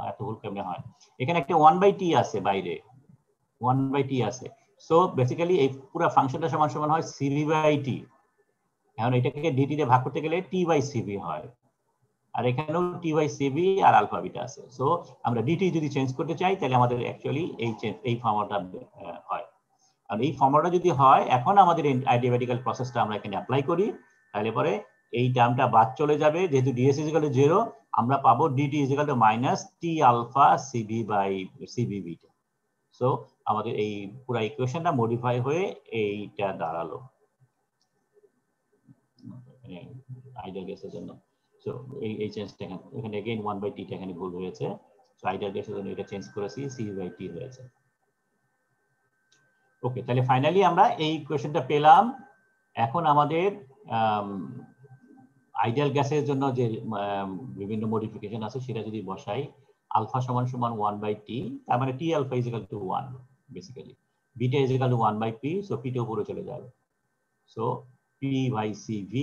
এত ভুল কেমনে হয়, এখানে একটা 1/t আছে, বাইরে 1/t আছে। সো বেসিক্যালি এই পুরো ফাংশনটা সমান সমান হয় সিভি বাই টি। এখন এটাকে ডিটি দিয়ে ভাগ করতে গেলে টি বাই সিভি হয়, আর এখানেও টি বাই সিভি আর আলফা বিটা আছে। সো আমরা ডিটি যদি চেঞ্জ করতে চাই, তাহলে আমাদের অ্যাকচুয়ালি এই ফর্মুলাটা হয়। আর এই ফর্মুলাটা যদি হয়, এখন আমাদের অ্যাডিয়াবেটিক্যাল প্রসেসটা আমরা এখানে অ্যাপ্লাই করি, তাহলে পরে এই টার্মটা বাদ চলে যাবে। যেহেতু ডিএস ইজ ইকুয়াল টু 0, আমরা পাবো DT is equal to minus T alpha CV by CV beta. So আমাদের এই পুরো ইকুয়েশনটা মডিফাই হয়ে এইটা দাঁড়ালো আইডিয়াল গ্যাসের জন্য। সো এই চেঞ্জটা এখানে अगेन 1/t টা এখানে ভুল হয়েছে। সো আইডিয়াল গ্যাসের জন্য এটা চেঞ্জ করেছি, c/t হয়েছে। ওকে, তাহলে ফাইনালি আমরা এই ইকুয়েশনটা পেলাম। এখন আমাদের আইডিয়াল গ্যাসের জন্য যে বিভিন্ন মডিফিকেশন আছে, সেটা যদি বসাই, আলফা সমান সমান 1/t, তার মানে T alpha is equal to 1 basically, beta is equal to 1/p, so p2 উপরে চলে যাবে। সো p by cv,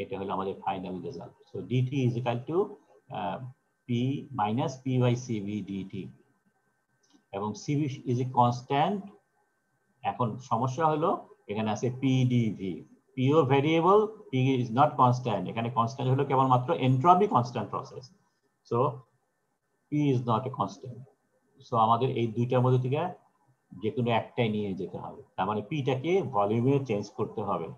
এটা হলো আমাদের final result. So dt is equal to p minus p by cv dt, এবং cv is a constant। এখন সমস্যা হলো এখানে আছে pdv, p ও variable, p is not constant। এখানে কনস্ট্যান্ট হলো কেবলমাত্র entropy constant process, so p is not a constant। So আমাদের এই দুইটার মধ্যে থেকে যে কোনো একটাই নিয়ে যেতে হবে, তার মানে p টাকে ভলিউমে চেঞ্জ করতে হবে।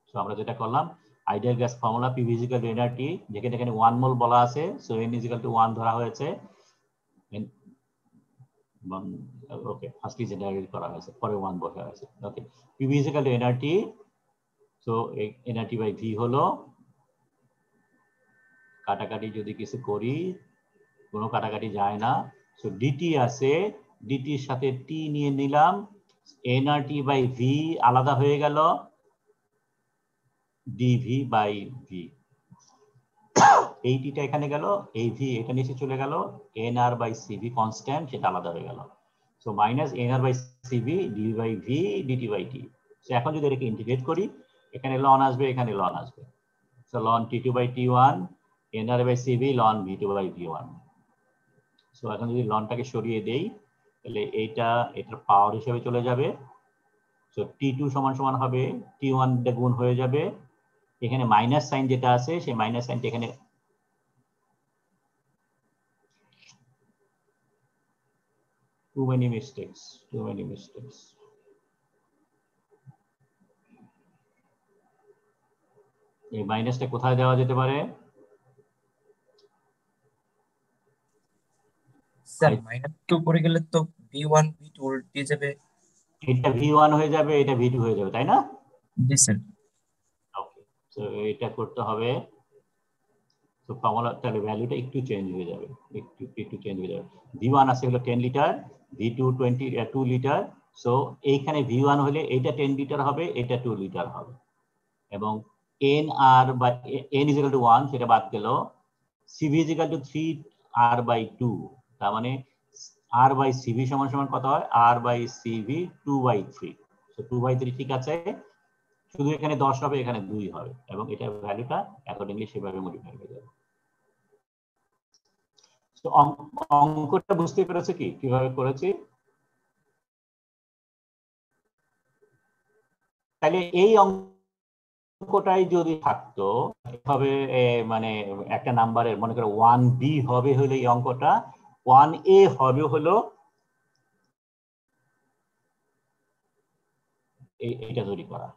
সো আমরা যেটা করলাম, ideal gas formula P is equal to nRT, যেখানে এখানে 1 মোল বলা আছে, so n is equal to 1 ধরা হয়েছে। ওকে, ফার্স্টলি জেনারেট করা হয়েছে, পরে 1 বসা হয়েছে। Okay, P is equal to nRT, so nRT by V হলো, কাটাকাটি যদি কিছু করি, কোনো কাটাকাটি যায় না। সো ডিটি আছে, ডিটির সাথে টি নিয়ে নিলাম, এনআরটি বাই ভি আলাদা হয়ে গেল, dv বাই ভি। এই টিটা এখানে গেল, এই ভি এটা নিচে চলে গেল, nr বাই সিভি কনস্ট্যান্ট, সেটা আলাদা হয়ে গেল। So minus nr by CV DV by V DT by T. So এখন যদি এটাকে ইন্টিগ্রেট করি, এখানে লন আসবে, এখানে লন আসবে। So ln T two by T one, nr by CV ln V two by V one. So এখন যদি লনটাকে সরিয়ে দেই, তাহলে এটার পাওয়ার হিসেবে চলে যাবে। সো টি2 সমান সমান হবে টি1 গুণ হয়ে যাবে, এখানে মাইনাস সাইন যেটা আছে, সেই মাইনাস সাইনটা এখানে too many mistakes। এই মাইনাসটা কোথায় দেওয়া যেতে পারে? স্যার -2 পড়ে গেলে তো v1 v2 উল্টে যাবে। এটা v1 হয়ে যাবে, এটা v2 হয়ে যাবে, তাই না? জি স্যার। ওকে, সো এটা করতে হবে। তো ফর্মুলা, তাহলে ভ্যালুটা একটু চেঞ্জ হয়ে যাবে, একটু চেঞ্জ হয়ে যাবে। v1 আছে হলো 10 লিটার, v2 2 লিটার। সো এইখানে v1 হলে এটা 10 লিটার হবে, এটা 2 লিটার হবে, এবং nr by n is equal to 1 সেটা বাদ গেল, cv is equal to 3r by 2, তার মানে r বাই cv সমান সমান কত হয়? r by cv 2/3। সো 2/3 ঠিক আছে, শুধু এখানে 10 হবে, এখানে 2 হবে, এবং এটা ভ্যালুটা অ্যাকর্ডিংলি সেভাবে মডিফাই হয়ে যাবে। তো অঙ্কটা বুঝতে পেরেছে কি কিভাবে করেছি? তাহলে এই অঙ্ক অঙ্কটাই যদি থাকতো এভাবে মানে একটা নাম্বারের মনে করো 1b হবে হলো এই অঙ্কটা, 1a হবে হলো এইটা তৈরি করা,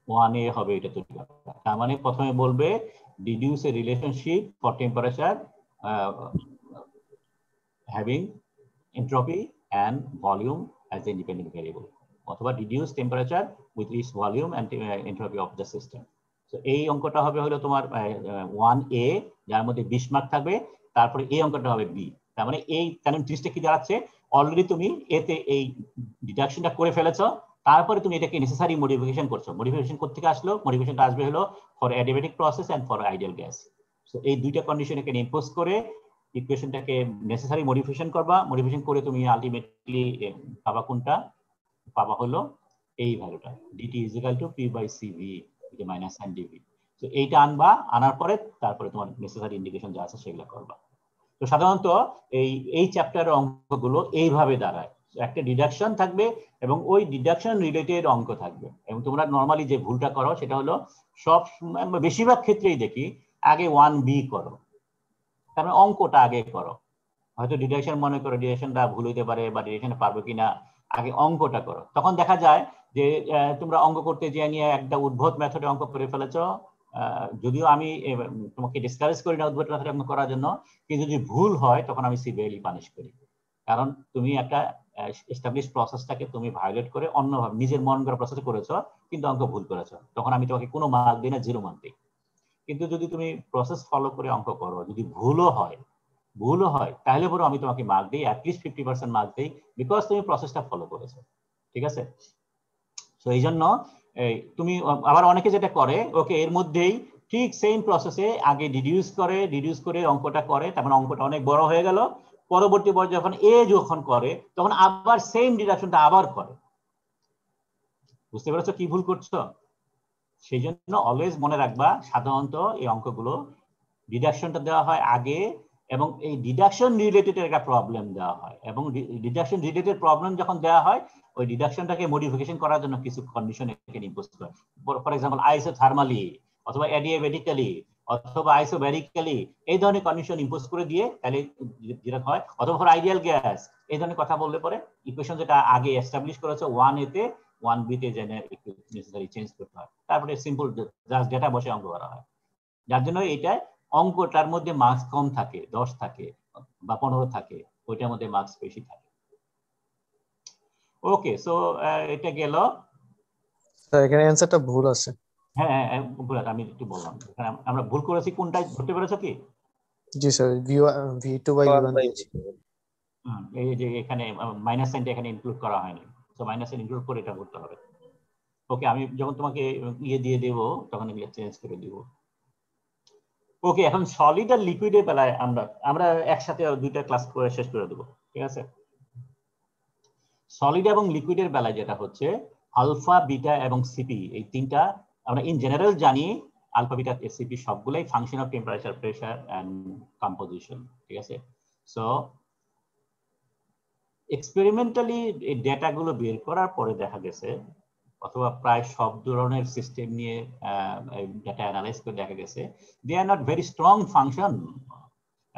1a হবে এটা তৈরি করা। তার মানে প্রথমে বলবে deduce A relationship for temperature having entropy and volume as the independent variable, অথবা deduce temperature with its volume and entropy of the system. So এই অঙ্কটা হবে হলো তোমার 1a, যার মধ্যে 20 মার্ক থাকবে, তারপরে এই অঙ্কটা হবে b। তার মানে এই কারণ জিনিসটা কি দাঁড়াচ্ছে, অলরেডি তুমি এতে এই ডিডাকশনটা করে ফেলেছো, তারপরে তুমি এটাকে নেসেসারি মডিফিকেশন করছো। মডিফিকেশন করতে আসলো, মডিফিকেশনটা আসবে হলো for adiabatic process and for ideal gas. So এই দুইটা কন্ডিশন এখানে ইম্পোজ করে ইকুয়েশনটাকে নেসেসারি মডিফিকেশন করবা, মডিফিকেশন করে তুমি আলটিমেটলি পাবা কোনটা, পাবা হলো এই ভ্যালুটা dt = p/cv - ndv। তো এইটা আনবা, আনার পরে তারপরে তোমার নেসেসারি ইন্ডিকেশন যা আছে সেগুলো করবা। তো সাধারণত এই চ্যাপ্টারের অঙ্কগুলো এইভাবে দাঁড়ায়, একটা ডিডাকশন থাকবে এবং ওই ডিডাকশন রিলেটেড অঙ্ক থাকবে। এবং তোমরা নরমালি যে ভুলটা করো সেটা হলো সব বেশিরভাগ ক্ষেত্রেই দেখি আগে 1b করো, তারপরে অঙ্কটা আগে করো। হয়তো ডিডাকশন মনে করো ডিডাকশনটা ভুল হইতে পারে বা ডিডাকশনে পারবে কিনা, আগে অঙ্কটা করো। তখন দেখা যায় যে তোমরা অঙ্ক করতে যেয়ে নিয়ে একটা উদ্ভট মেথডে অঙ্ক করে ফেলেছো। যদিও আমি তোমাকে ডিসকারেজ করি না উদ্ভট মেথডে অঙ্ক করার জন্য, কিন্তু যদি ভুল হয় তখন আমি সিভিয়ারলি পানিশ করি। কারণ তুমি একটা এস্টাবলিশ প্রসেসটাকে তুমি ভায়োলেট করে অন্যভাবে নিজের মন করা প্রসেস করেছো, কিন্তু অঙ্ক ভুল করেছো, তখন আমি তোমাকে কোনো মার্ক দিই না, 0 মার্ক দিই। কিন্তু যদি তুমি প্রসেস ফলো করে অঙ্ক করো, যদি ভুলও হয় তাহলে পরে আমি তোমাকে মার্ক দিই, অ্যাটলিস্ট 50% মার্ক দিই, বিকজ তুমি প্রসেসটা ফলো করেছো। ঠিক আছে? তো এই জন্য তুমি আবার অনেকে যেটা করে, ওকে এর মধ্যেই ঠিক সেম প্রসেসে আগে ডিডিউস করে অঙ্কটা করে, তারপর অঙ্কটা অনেক বড় হয়ে গেল, পরবর্তী পর্যায়ে যখন করে তখন আবার সেম ডিডাকশনটা আবার করে। বুঝতে পেরেছো কি ভুল করছো? সেই জন্য অলওয়েজ মনে রাখবা, সাধারণত এই অঙ্কগুলো ডিডাকশনটা দেওয়া হয় আগে, এবং এই ডিডাকশন রিলেটেড একটা প্রবলেম দেওয়া হয়, এবং ডিডাকশন রিলেটেড প্রবলেম যখন দেওয়া হয় ওই ডিডাকশনটাকে মডিফিকেশন করার জন্য কিছু কন্ডিশন এখানে ইম্পোজ করে। ফর এক্সাম্পল আইসোথার্মালি অথবা অ্যাডিয়াবেটিক্যালি অথবা আইসোব্যারিক্যালি, এই ধরনের কন্ডিশন ইম্পোজ করে দিয়ে তাহলে যেটা হয়, অথবা ফর আইডিয়াল গ্যাস এই ধরনের কথা বললে পরে ইকুয়েশন যেটা আগে এস্টাবলিশ করেছে 1a তে 1b তে জেনে একটু নেসেসারি চেঞ্জ করতে হয়, তারপরে সিম্পল জাস্ট ডেটা বসে অঙ্ক করা হয়। যার জন্য এইটা অঙ্কটার মধ্যে মার্কস কম থাকে, 10 থাকে বা 15 থাকে, ওইটার মধ্যে মার্কস বেশি থাকে। ওকে, সো এটা গেল। স্যার এখানে অ্যানসারটা ভুল আছে। হ্যাঁ ভুল আছে, আমি একটু বললাম আমরা ভুল করেছি কোনটা, ধরতে পেরেছো কি? জি স্যার, v2/v1 দিয়েছি। এই যে এখানে মাইনাস সাইনটা এখানে ইনক্লুড করা হয়নি, সো মাইনাস সাইন ইনক্লুড করে এটা করতে হবে। ওকে, আমি যখন তোমাকে দিয়ে দেব তখন এগুলো চেঞ্জ করে দিব। ওকে, এখন সলিড আর লিকুইডের বেলায় আমরা একসাথে দুইটা ক্লাস করে শেষ করে দেবো। ঠিক আছে? সলিড এবং লিকুইডের বেলায় যেটা হচ্ছে আলফা, বিটা এবং সিপি, এই তিনটা আমরা ইন জেনারেল জানি। আলফা, বিটা, সিপি সবগুলাই function of temperature, pressure and composition. ঠিক আছে? সো এক্সপেরিমেন্টালি এই ডেটাগুলো বের করার পরে দেখা গেছে, অথবা প্রায় সব ধরনের সিস্টেম নিয়ে ডেটা অ্যানালাইজ করে দেখা গেছে they are not very strong function.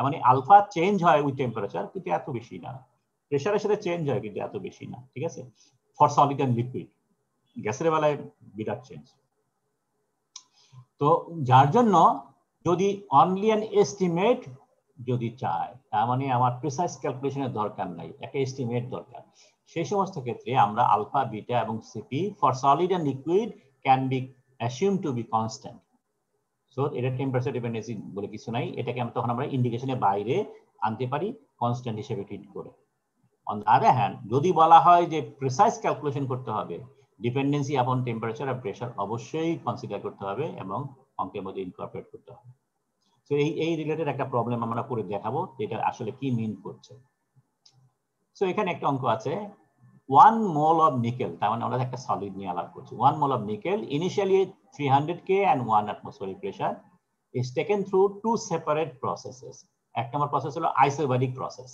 মানে আলফা চেঞ্জ হয় উইথ টেম্পারেচার, কিন্তু এত বেশি না। প্রেসারের সাথে চেঞ্জ হয়, কিন্তু এত বেশি না। ঠিক আছে? ফর সলিড এন্ড লিকুইড, গ্যাসের বেলায় বিরাট চেঞ্জ। তো যার জন্য যদি অনলি অ্যান এস্টিমেট যদি চায়, তার মানে আমার প্রিসাইজ ক্যালকুলেশনের দরকার নাই, একটা এস্টিমেট দরকার। সেই সমস্ত ক্ষেত্রে আমরা আলফা, বিটা এবং CP for solid and liquid can be assume to be constant. So এটা টেম্পারেচার ডিপেন্ডেন্সি বলে কিছু নাই, এটাকে তখন আমরা ইন্ডিকেশনের বাইরে আনতে পারি কনস্ট্যান্ট হিসেবে ট্রিট করে। অন দ্য আদার হ্যান্ড, যদি বলা হয় যে প্রিসাইজ ক্যালকুলেশন করতে হবে, ডিপেন্ডেন্সি আপন টেম্পারেচার আর প্রেসার অবশ্যই কনসিডার করতে হবে এবং অঙ্কের মধ্যে ইনকর্পোরেট করতে হবে। তো এই রিলেটেড একটা প্রবলেম আমরা করে দেখাবো এটা আসলে কি মিন করছে। সো এখানে একটা অঙ্ক আছে, 1 mole of nickel, তার মানে আমরা একটা সলিড নিয়ে আলাপ করছি। 1 mole of nickel initially 300 K and 1 atmospheric pressure is taken through two separate processes. এক নম্বর প্রসেস হলো আইসোবারিক প্রসেস,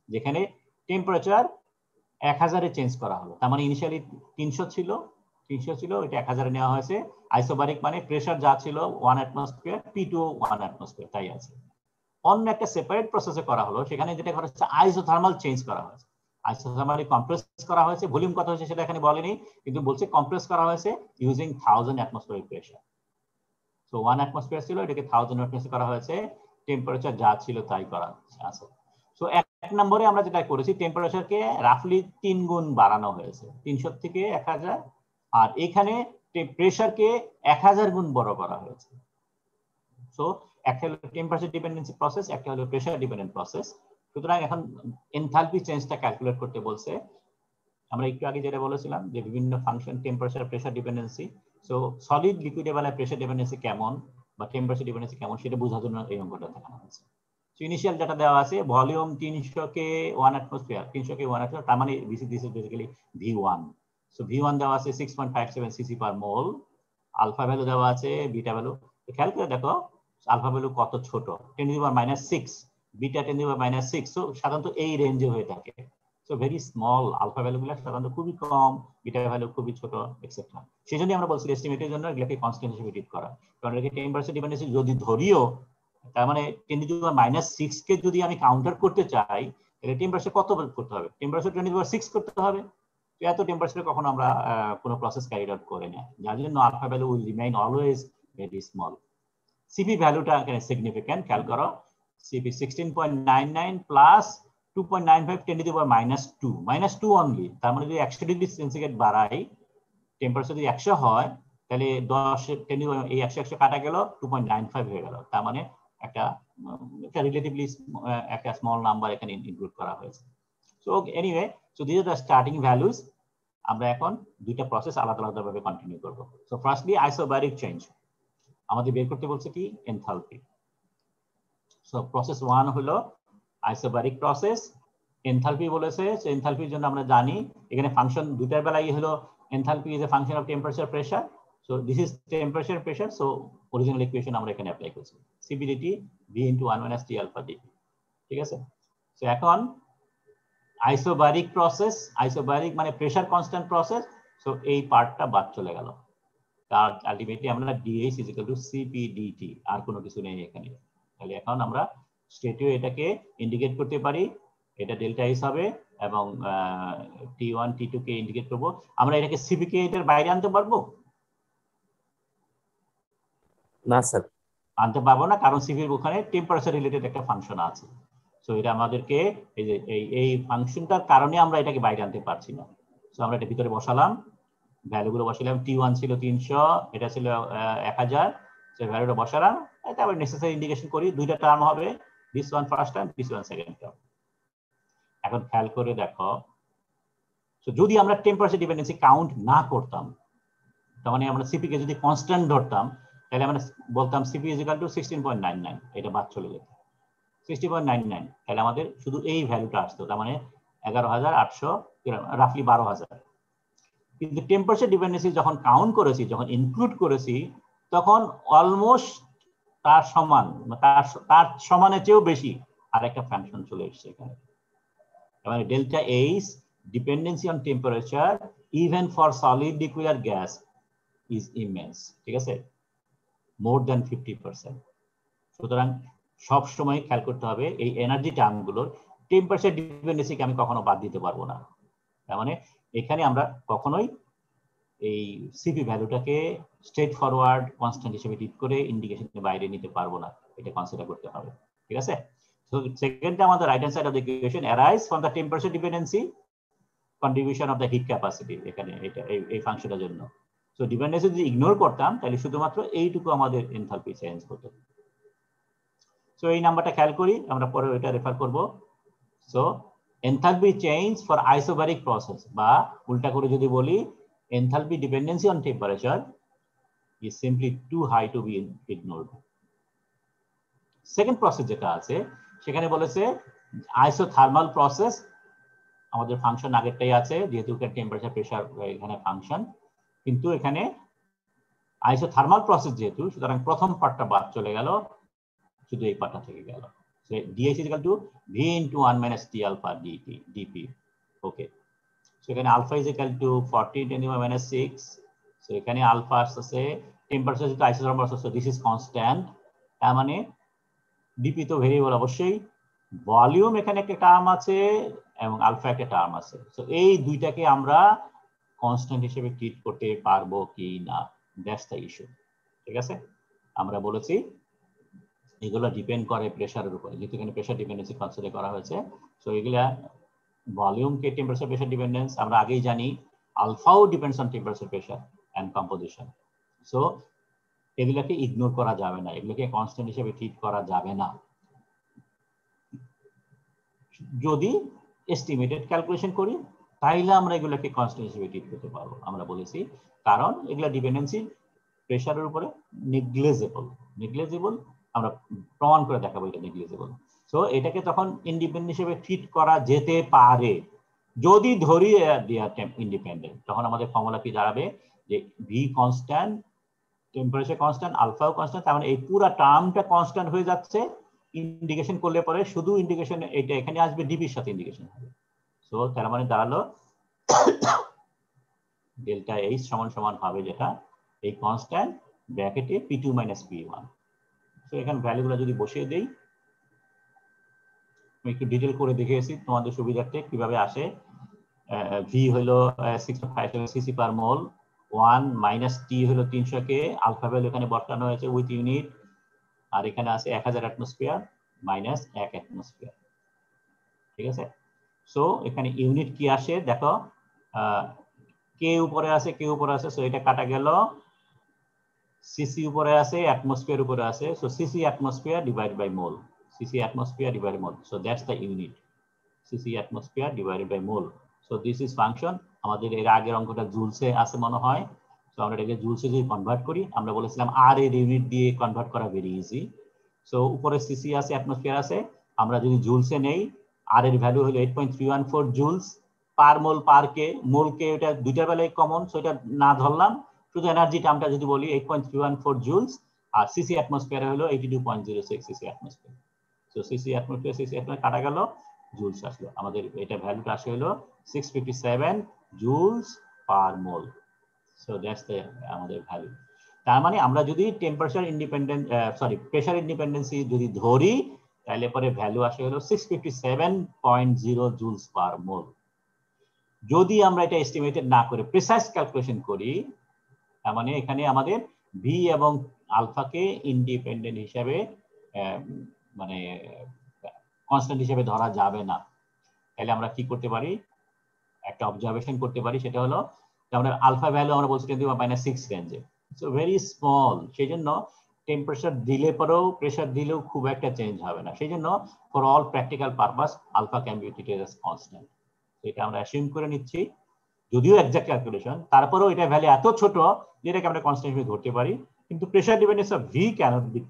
যেখানে টেম্পারেচার 1000 এ চেঞ্জ করা হলো। তার মানে ইনিশিয়ালি 300 ছিল, 300 ছিল, এটা 1000 নেওয়া হয়েছে। আইসোবারিক মানে প্রেসার যা ছিল 1 অ্যাটমসফিয়ার, P2 1 অ্যাটমসফিয়ার, তাই আছে। অন্য একটা সেপারেট প্রসেসে করা হলো, সেখানে যেটা করা হচ্ছে আইসোথার্মাল চেঞ্জ করা হয়েছে। আইসোথার্মালি কম্প্রেস করা হয়েছে, ভলিউম কত হয়েছে সেটা এখানে বলেনি, কিন্তু বলছে কম্প্রেস করা হয়েছে using 1000 atmospheric pressure. So 1 atmosphere ছিল, এটাকে 1000 অ্যাটমসফিয়ার করা হয়েছে, টেম্পারেচার যা ছিল তাই করা আছে। সো এক নম্বরে আমরা যেটা করেছি, টেম্পারেচারকে রাফলি 3 গুণ বাড়ানো হয়েছে, 300 থেকে 1000, আর এখানে প্রেসারকে 1000 গুণ বড় করা হয়েছে। সো একটা হলো টেম্পারেচার ডিপেন্ডেন্সি প্রসেস, একটা হলো প্রেসার ডিপেন্ডেন্ট প্রসেস। সুতরাং এখন এনথালপি চেঞ্জটা ক্যালকুলেট করতে বলছে। আমরা একটু আগে যেটা বলেছিলাম যে বিভিন্ন function temperature pressure dependency, so solid লিকুইডে বেলায় প্রেসার ডিপেন্ডেন্সি কেমন বা টেম্পারেচার ডিপেন্ডেন্সি কেমন সেটা বোঝার জন্য এই অঙ্কটা দেখানো হয়েছে। সো ইনিশিয়াল ডাটা দেওয়া আছে, ভলিউম 300 কে 1 অ্যাটমসফিয়ার, 300 কে 1 অ্যাটমসফিয়ার, তার মানে this is basically V1। So V1 দেওয়া আছে 6.57 সিসি পার মোল, আলফা ভ্যালু দেওয়া আছে, বিটা ভ্যালু খেয়াল করে দেখো, আলফা ভ্যালু কত ছোট, 10⁻⁻6, বিটা 10⁻⁻6। সো সাধারণত এই রেঞ্জে হয়ে থাকে। সো ভেরি স্মল, আলফা ভ্যালুগুলো সাধারণত খুবই কম, বিটা ভ্যালু খুবই ছোট, এক্সেট্রা। সেই জন্যই আমরা বলছি এস্টিমেটের জন্য এগুলোকে কনস্ট্যান্ট হিসেবে ট্রিট করা, কারণ এটাকে টেম্পারেচার ডিপেন্ডেন্সি যদি ধরিও, তার মানে 10⁻⁻6 কে যদি আমি কাউন্টার করতে চাই, তাহলে টেম্পারেচার কত করতে হবে? টেম্পারেচার 10⁻6 করতে হবে। এত টেম্পারেচারে কখনো আমরা কোনো প্রসেস ক্যারি আউট করে না, যার জন্য alpha value will remain always very small. CP ভ্যালুটা এখানে সিগনিফিক্যান্ট, খেয়াল করো, সিপি 16.99 প্লাস 2.95 10⁻⁻2, -2 অনলি। তার মানে যদি 100 ডিগ্রি সেন্টিগ্রেড বাড়াই, টেম্পারেচার যদি 100 হয়, তাহলে 10 এই 100 কাটা গেল, 2.95 হয়ে গেল। তার মানে একটা রিলেটিভলি একটা স্মল নাম্বার এখানে ইনক্লুড করা হয়েছে। So anyway, so this are the starting values. আমরা এখন দুইটা প্রসেস আলাদা আলাদাভাবে কন্টিনিউ করব। সো ফার্স্টলি আইসোবারিক চেঞ্জ আমাদের বের করতে বলছে কি, এনথালপি। সো প্রসেস 1 হলো আইসোবারিক প্রসেস, এনথালপি বলেছে। সো এনথালপির জন্য আমরা জানি এখানে ফাংশন দুইটার বেলায় হলো enthalpy is a function of temperature pressure. So this is temperature pressure, so original equation আমরা এখানে অ্যাপ্লাই করছি, সিপিডিটি V * 1 - T আলফা ডি। ঠিক আছে। সো এখন আইসোবারিক প্রসেস, আইসোবারিক মানে প্রেসার কনস্ট্যান্ট প্রসেস। সো এই পার্টটা বাদ চলে গেল, তার আলটিমেটলি আমরা DH = CPDT, আর কোনো কিছু নেই এখানে। তাহলে এখন আমরা স্টেটে এটাকে ইন্ডিকেট করতে পারি, এটা ডেল্টা এস হবে, এবং T1 T2 কে ইন্ডিকেট করব। আমরা এটাকে সিপিকে এর বাইরে আনতে পারবো না স্যার, আনতে পারবো না, কারণ সিপির ওখানে টেম্পারেচার রিলেটেড একটা ফাংশন আছে। সো এটা আমাদেরকে এই যে এই ফাংশনটার কারণে আমরা এটাকে বাইরে আনতে পারছি না। সো আমরা এটা ভিতরে বসালাম, ভ্যালুগুলো বসালাম, T1 ছিল 300, এটা ছিল 1000, সে ভ্যালুটা বসালাম। তারপর নেসেসারি ইন্ডিকেশন করি, দুইটা টার্ম হবে, this one first term, this one second term. এখন খেয়াল করে দেখো, তো যদি আমরা টেম্পারেচার ডিপেন্ডেন্সি কাউন্ট না করতাম, তার মানে আমরা সিপি কে যদি কনস্ট্যান্ট ধরতাম, তাহলে আমরা বলতাম সিপি = 16.99, এটা বাদ চলে যেত 16.99, তাহলে আমাদের শুধু এই ভ্যালুটা আসতো, তার মানে 11800, রাফলি 12000। কিন্তু টেম্পারেচার ডিপেন্ডেন্সি যখন কাউন্ট করেছি, যখন ইনক্লুড করেছি, তখন অলমোস্ট তার সমান, তার সমানের চেয়েও বেশি আর একটা ফাংশন চলে এসেছে এখানে। মানে delta H dependency on temperature even for solid, liquid আর গ্যাস ইজ ইমেন্স। ঠিক আছে, মোর দ্যান 50%। সুতরাং সব সময় খেয়াল করতে হবে এই এনার্জি টার্মগুলোর টেম্পারেচার ডিপেন্ডেন্সিকে আমি কখনো বাদ দিতে পারবো না। তার মানে এখানে আমরা কখনোই এই সিপি ভ্যালুটাকে স্ট্রেট ফরওয়ার্ড কনস্ট্যান্ট হিসেবে ট্রিট করে ইন্ডিকেশনের বাইরে নিতে পারবো না, এটা কনসিডার করতে হবে। ঠিক আছে। সো সেকেন্ডটা আমাদের right hand side of the equation arise from the temperature dependency contribution of the hit capacity, এখানে এটা এই ফাংশনটার জন্য। সো ডিপেন্ডেন্সি যদি ইগনোর করতাম, তাহলে শুধুমাত্র এইটুকু আমাদের এনথালপি চেঞ্জ হতো। সো এই নাম্বারটা খেয়াল করি, আমরা পরে এটা রেফার করব। So enthalpy change for isobaric process, বা উল্টা করে যদি বলি, enthalpy dependency on temperature is simply too high to be ignored. Second process যেটা আছে সেখানে বলেছে আইসোথার্মাল প্রসেস। আমাদের ফাংশন আগেরটাই আছে, যেহেতু টেম্পারেচার প্রেসার এখানে ফাংশন, কিন্তু এখানে আইসোথার্মাল প্রসেস যেহেতু, সুতরাং প্রথম পার্টটা বাদ চলে গেল, শুধু এই পার্টটা থেকে গেল। So DH = V * 1 - T alpha dP. ওকে, সেখানে আলফা = 40 × 10⁻⁻6, সো এখানে আলফা আসছে, টেম্পারেচার যেহেতু isothermal process, this is constant, তার মানে ডিপি তো ভেরিয়েবল অবশ্যই, ভলিউম এখানে একটা টার্ম আছে এবং আলফা একটা টার্ম আছে। সো এই দুইটাকে আমরা কনস্ট্যান্ট হিসেবে ট্রিট করতে পারবো কি না, দ্যাটস দ্য ইস্যু। ঠিক আছে, আমরা বলেছি এগুলো ডিপেন্ড করে প্রেসারের উপরে, যেহেতু এখানে প্রেসার ডিপেন্ডেন্সি কনসিডার করা হয়েছে। সো এগুলা ভলিউমকে টেম্পারেচার প্রেসার ডিপেন্ডেন্স আমরা আগেই জানি, আলফাও depends on temperature pressure and composition. So এগুলোকে ইগনোর করা যাবে না, এগুলোকে কনস্ট্যান্ট হিসেবে ট্রিট করা যাবে না। যদি এস্টিমেটেড ক্যালকুলেশন করি তাইলে আমরা এগুলোকে কনস্ট্যান্ট হিসেবে ট্রিট করতে পারবো, আমরা বলেছি, কারণ এগুলা ডিপেন্ডেন্সি প্রেসারের উপরে নেগলিজেবল, আমরা প্রমাণ করে দেখাবো এটা নেগলিজেবল। সো এটাকে তখন ইন্ডিপেন্ডেন্ট হিসেবে ট্রিট করা যেতে পারে যদি ধরি ইন্ডিপেন্ডেন্ট। তখন আমাদের ফর্মুলা কি দাঁড়াবে যে ভি কনস্ট্যান্ট, টেম্পারেচার কনস্ট্যান্ট, আলফাও কনস্ট্যান্ট, তার মানে এই পুরো টার্মটা কনস্ট্যান্ট হয়ে যাচ্ছে। ইন্ডিকেশন করলে পরে শুধু ইন্ডিকেশন এটা এখানে আসবে, ডিপির সাথে ইন্ডিকেশন হবে। সো তার মানে দাঁড়ালো ডেল্টা এইচ সমান সমান হবে যেটা এই কনস্ট্যান্ট ব্র্যাকেটে P2 - P1। সো এখানে ভ্যালুগুলো যদি বসিয়ে দেই, আমি একটু ডিটেল করে দেখিয়েছি তোমাদের সুবিধার্থে কিভাবে আসে। ভি হলো 6.5 সিসি পার মোল, 1 মাইনাস টি হলো 300 কে, আলফা ভ্যালু এখানে বসানো হয়েছে উইথ ইউনিট, আর এখানে আছে 1000 অ্যাটমসফিয়ার মাইনাস 1 অ্যাটমসফিয়ার। ঠিক আছে, সো এখানে ইউনিট কি আসে দেখো, কে উপরে আছে, কে উপরে আছে, সো এটা কাটা গেল, সিসি উপরে আছে, অ্যাটমসফিয়ার উপরে আছে, so CC atmosphere divide by mole, CC atmosphere divide mole, so that's the unit, CC atmosphere divided by mole. So this is function. আমাদের এর আগের অঙ্কটা জুলসে আছে মনে হয়, সো আমরা এটাকে জুলসে যদি কনভার্ট করি, আমরা বলেছিলাম আর এর ইউনিট দিয়ে কনভার্ট করা ভেরি ইজি। সো উপরে সিসি আছে, অ্যাটমসফিয়ার আছে, আমরা যদি জুলসে নেই, আর এর ভ্যালু হলো 8.314 জুলস পার মোল, পার কে, মোল কে এটা দুইটার বেলায় কমন, সো এটা না ধরলাম, শুধু এনার্জি টার্মটা যদি বলি 8.314 জুলস, আর সিসি অ্যাটমসফিয়ার হলো 82.06 cc atmosphere. So CC atmosphere কাটা গেল, জুলস আসলো, আমাদের এটা ভ্যালুটা আসে হলো 657 joules per mole. So that's the আমাদের ভ্যালু। তার মানে আমরা যদি টেম্পারেচার ইন্ডিপেন্ডেন্ট প্রেসার ইন্ডিপেন্ডেন্সি যদি ধরি, তাহলে পরে ভ্যালু আসে হলো 657.0 জুলস পার মোল। যদি আমরা এটা এস্টিমেটেড না করে প্রিসাইজ ক্যালকুলেশন করি, তার মানে এখানে আমাদের ভি এবং আলফাকে ইন্ডিপেন্ডেন্ট হিসাবে মানে কনস্ট্যান্ট হিসেবে ধরা যাবে না। তাহলে আমরা কি করতে পারি, একটা অবজারভেশন করতে পারি, সেটা হলো আমরা আলফা ভ্যালু আমরা বলছি -6 রেঞ্জে, সো ভেরি স্মল, সেই জন্য টেম্পারেচার দিলে পরেও প্রেসার দিলেও খুব একটা চেঞ্জ হবে না। সেই জন্য for all practical purpose alpha can be treated as constant. এটা আমরা অ্যাসিউম করে নিচ্ছি, যদিও এক্সাক্ট ক্যালকুলেশন, তারপরেও এটা ভ্যালু এত ছোট যেটাকে আমরা কনস্ট্যান্ট হিসেবে ধরতে পারি, কিন্তু pressure dependence of V cannot be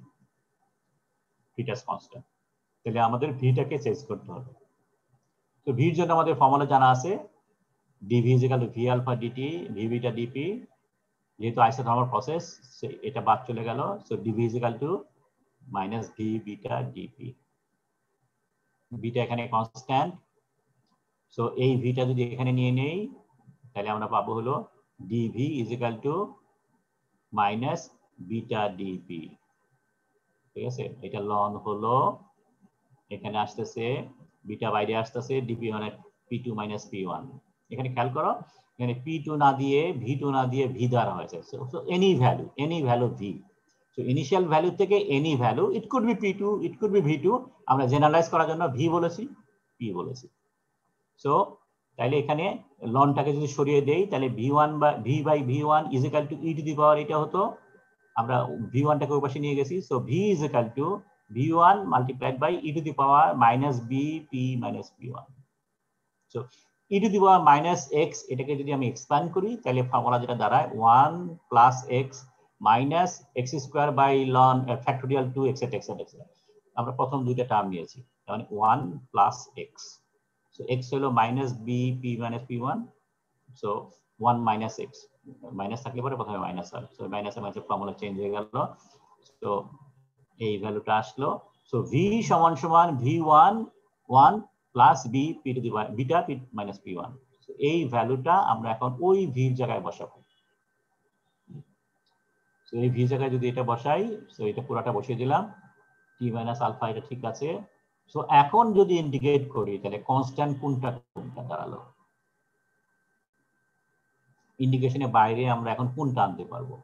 treated as constant. তাহলে আমাদের ভিটাকে চেঞ্জ করতে হবে। তো ভির জন্য আমাদের ফর্মুলা জানা আছে, dv = v alpha dt, v beta dp, যেহেতু আইসোথার্মাল প্রসেস এটা বাদ চলে গেল, so dv = - v beta dp, beta এখানে কনস্ট্যান্ট, সো এই ভিটা যদি এখানে নিয়ে নেই, তাহলে আমরা পাবো হলো dv - beta dp। ঠিক আছে, এটা লন হলো, এখানে আসতেছে বিটা বাইরে আসতেছে, ডিপি মানে P2 - P1। এখানে খেয়াল করো, এখানে P2 না দিয়ে V2 না দিয়ে V দ্বারা হয়েছে, so any value V। So initial value থেকে any value, it could be P2, it could be V2, আমরা জেনারেলাইজ করার জন্য V বলেছি, P বলেছি। সো তাহলে এখানে লনটাকে যদি সরিয়ে দেই, তাহলে V1 বা V/V1 = e⁻, এটা হতো, আমরা V1টাকে ওই পাশে নিয়ে গেছি, so V = V1 multiplied by e⁻ -bp - P1। So e⁻ x এটাকে যদি আমি এক্সপ্যান্ড করি, তাহলে ফর্মুলা যেটা দাঁড়ায় 1 + x - x² by ln factorial 2 etc etc। আমরা প্রথম দুইটা টার্ম নিয়েছি, মানে 1 + x, সো x হলো -bp - P1, so 1 - x, minus থাকলে পরে প্রথমে মাইনাস হয়, সো মাইনাসে মাইনাসে ফর্মুলা চেঞ্জ হয়ে গেল, সো এই ভ্যালুটা আসলো। So v = v1 1 + b beta p - P1। এই ভ্যালুটা আমরা এখন ওই v এর জায়গায় বসাবো। তো এই ভি জায়গায় যদি এটা বসাই, সো এটা পুরাটা বসিয়ে দিলাম, টি মাইনাস আলফা, এটা ঠিক আছে। সো এখন যদি ইন্টিগ্রেট করি তাহলে কনস্ট্যান্ট কোনটা দাঁড়ালো, ইন্টিগ্রেশনের বাইরে আমরা এখন কোনটা আনতে পারবো?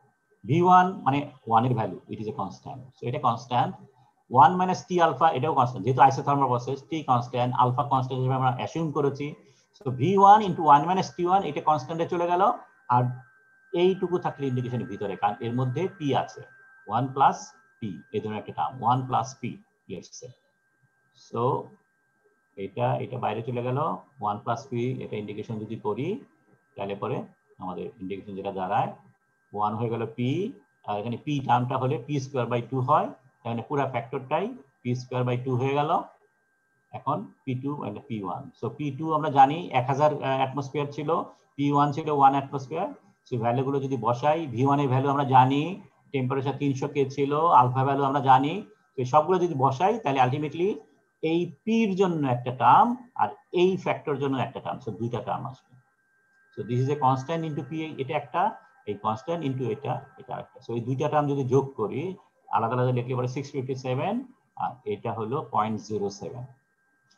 v1 মানে 1 এর value, it is a constant, so এটা কনস্ট্যান্ট। 1 মাইনাস টি আলফা, এটাও কনস্ট্যান্ট, যেহেতু আইসোথার্মাল প্রসেস, টি কনস্ট্যান্ট, আলফা কনস্ট্যান্ট হিসেবে আমরা অ্যাসিউম করেছি। সো v1 ইনটু 1 মাইনাস টি1, এটা কনস্ট্যান্টে চলে গেল, আর এইটুকু থাকলে ইন্টিগ্রেশনের ভিতরে, কারণ এর মধ্যে p আছে, 1 প্লাস p, এই ধরনের একটা term 1 plus p, let's say. So এটা বাইরে চলে গেল, 1 প্লাস p, এটা ইন্টিগ্রেশন যদি করি তাহলে পরে আমাদের ইন্টিগ্রেশন যেটা দাঁড়ায় 1 হয়ে গেল p, আর এখানে p টার্মটা হলে p স্কয়ার বাই 2 হয়, তাহলে পুরো ফ্যাক্টরটাই p স্কয়ার বাই 2 হয়ে গেল। এখন p2 and p1, so p2 আমরা জানি 1000 অ্যাটমসফিয়ার ছিল, p1 ছিল 1 অ্যাটমসফিয়ার। সো ভ্যালুগুলো যদি বসাই, v1 এর ভ্যালু আমরা জানি, টেম্পারেচার 300 কে ছিল, আলফা ভ্যালু আমরা জানি, তো সবগুলো যদি বসাই তাহলে আলটিমেটলি এই p এর জন্য একটা টার্ম আর এই ফ্যাক্টর জন্য একটা টার্ম, সো দুইটা টার্ম আসবে। So this is a constant into p, এটা একটা, এই কনস্ট্যান্ট ইনটু এটা একটা। সো এই দুইটা টার্ম যদি যোগ করি আলাদা আলাদা লিখলে পরে 657, আর এটা হলো 0.07।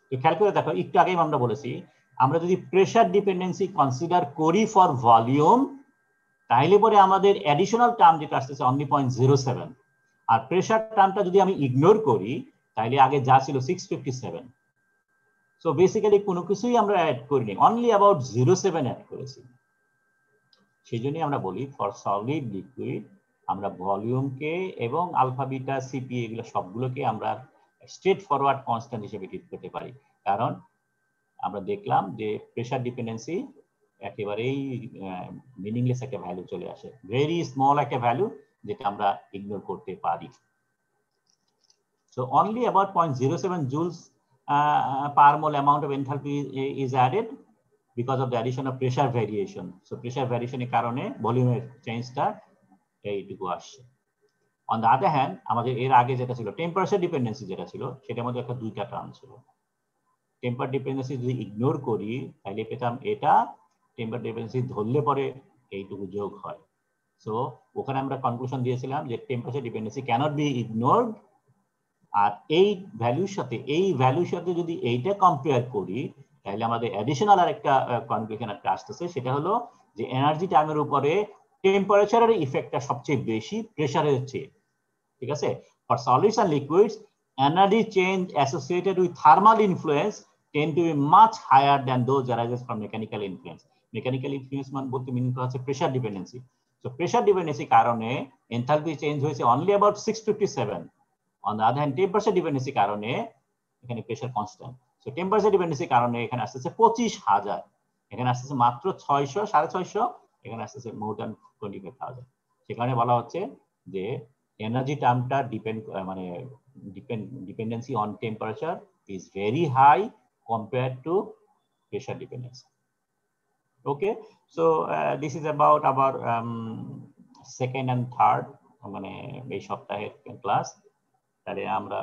তো খেয়াল করে দেখো, একটু আগেই আমরা বলেছি, আমরা যদি প্রেসার ডিপেন্ডেন্সি কনসিডার করি ফর ভলিউম, তাহলে পরে আমাদের অ্যাডিশনাল টার্ম যেটা আসতেছে অনলি 0.07, আর প্রেসার টার্মটা যদি আমি ইগনোর করি তাহলে আগে যা ছিল 657। সো বেসিক্যালি কোনো কিছুই আমরা অ্যাড করিনি, অনলি অ্যাবাউট 0.7 অ্যাড করেছি। সেই জন্যই আমরা বলি ফর সলিড লিকুইড আমরা ভলিউমকে এবং আলফা বিটা সিপি এগুলো সবগুলোকে আমরা স্ট্রেট ফরওয়ার্ড কনস্ট্যান্ট হিসেবে ট্রিট করতে পারি, কারণ আমরা দেখলাম যে প্রেসার ডিপেন্ডেন্সি একেবারেই মিনিংলেস একটা ভ্যালু চলে আসে, ভেরি স্মল একটা ভ্যালু যেটা আমরা ইগনোর করতে পারি। So only about 0.07 joules per mole amount of enthalpy is added because of the addition of pressure variation. So pressure variation এর কারণে ভলিউমের চেঞ্জটা এইটুকু আসছে। অন দ্য আদার হ্যান্ড আমাদের এর আগে যেটা ছিল টেম্পারেচার ডিপেন্ডেন্সি, যেটা ছিল সেটার মধ্যে একটা দুইটা টার্ম ছিল। টেম্পার ডিপেন্ডেন্সি যদি ইগনোর করি তাহলে পেতাম এটা, টেম্পার ডিপেন্ডেন্সি ধরলে পরে এইটুকু যোগ হয়। সো ওখানে আমরা কনক্লুশন দিয়েছিলাম যে temperature dependency cannot be ignored, আর এই ভ্যালুর সাথে যদি এইটা কম্পেয়ার করি তাহলে আমাদের অ্যাডিশনাল আরেকটা কনক্লুশন একটা আসতেছে, সেটা হলো যে এনার্জি টার্মের উপরে টেম্পারেচারের ইফেক্টটা সবচেয়ে বেশি প্রেসারের চেয়ে, ঠিক আছে? For solids and liquids energy change associated with thermal influence tend to be much higher than those arises from mechanical influence. Mechanical influence মানে বলতে মিনিং হচ্ছে pressure dependency. So pressure dependency কারণে এনথালপি চেঞ্জ হয়েছে only about 657। On the other hand temperature dependency কারণে এখানে pressure constant, so temperature dependency কারণে এখানে আসতেছে 25,000, এখানে আসতেছে মাত্র 600, 650, এখানে আসতেছে মোর দ্যান 25,000। সেখানে বলা হচ্ছে যে এনার্জি টার্মটা মানে dependency on temperature is very high compared to pressure dependency. Okay, so this is about our second and third মানে এই সপ্তাহের ক্লাস। তাহলে আমরা